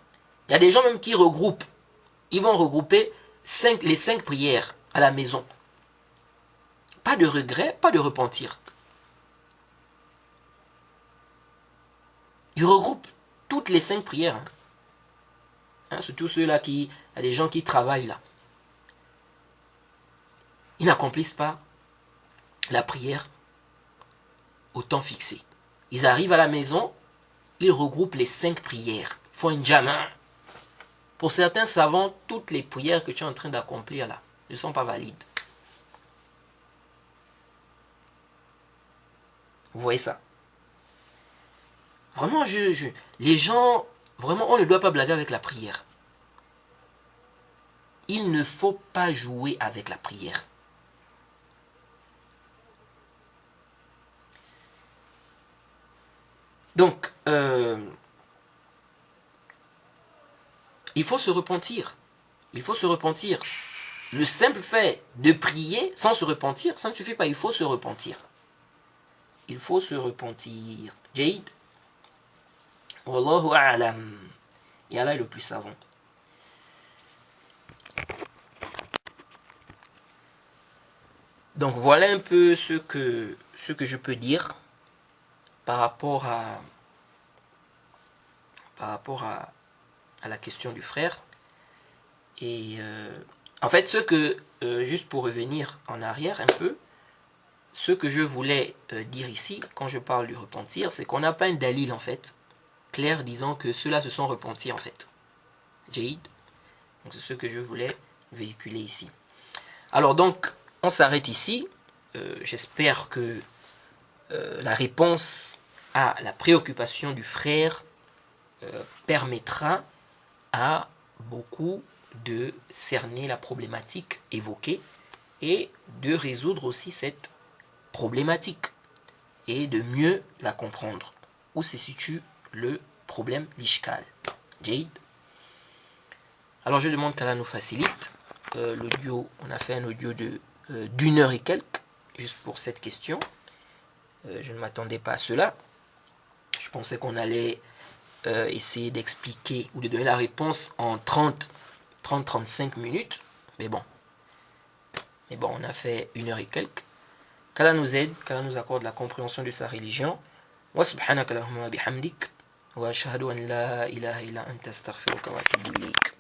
Il y a des gens même qui regroupent, ils vont regrouper les 5 prières à la maison. Pas de regret, pas de repentir. Ils regroupent toutes les 5 prières. Surtout ceux-là il y a des gens qui travaillent là. Ils n'accomplissent pas la prière au temps fixé. Ils arrivent à la maison, ils regroupent les 5 prières. Ils font une jama. Pour certains savants, toutes les prières que tu es en train d'accomplir là ne sont pas valides. Vous voyez ça? Vraiment, les gens, vraiment, on ne doit pas blaguer avec la prière. Il ne faut pas jouer avec la prière. Donc, il faut se repentir. Il faut se repentir. Le simple fait de prier sans se repentir, ça ne suffit pas. Il faut se repentir. Il faut se repentir. Jade. Wallahu a'lam. Et Allah est le plus savant. Donc voilà un peu ce que je peux dire par rapport à la question du frère. Et en fait, juste pour revenir en arrière un peu, ce que je voulais dire ici, quand je parle du repentir, c'est qu'on n'a pas un dalil en fait, clair disant que ceux-là se sont repentis en fait. Jade. Donc c'est ce que je voulais véhiculer ici. Alors donc, on s'arrête ici. J'espère que la réponse à la préoccupation du frère permettra à beaucoup de cerner la problématique évoquée et de résoudre aussi cette problématique et de mieux la comprendre. Où se situe le problème l'ishkal. Jade. Alors je demande qu'Allah nous facilite. L'audio, on a fait un audio d'une heure et quelques, juste pour cette question. Je ne m'attendais pas à cela. Je pensais qu'on allait essayer d'expliquer ou de donner la réponse en 30-35 minutes. Mais bon, on a fait une heure et quelques. Qu'Allah nous aide, qu'Allah nous accorde la compréhension de sa religion. Wa subhanaka Allahumma bihamdik. Wa ashhadu an la ilaha illa anta astaghfiruka wa atubu ilayk.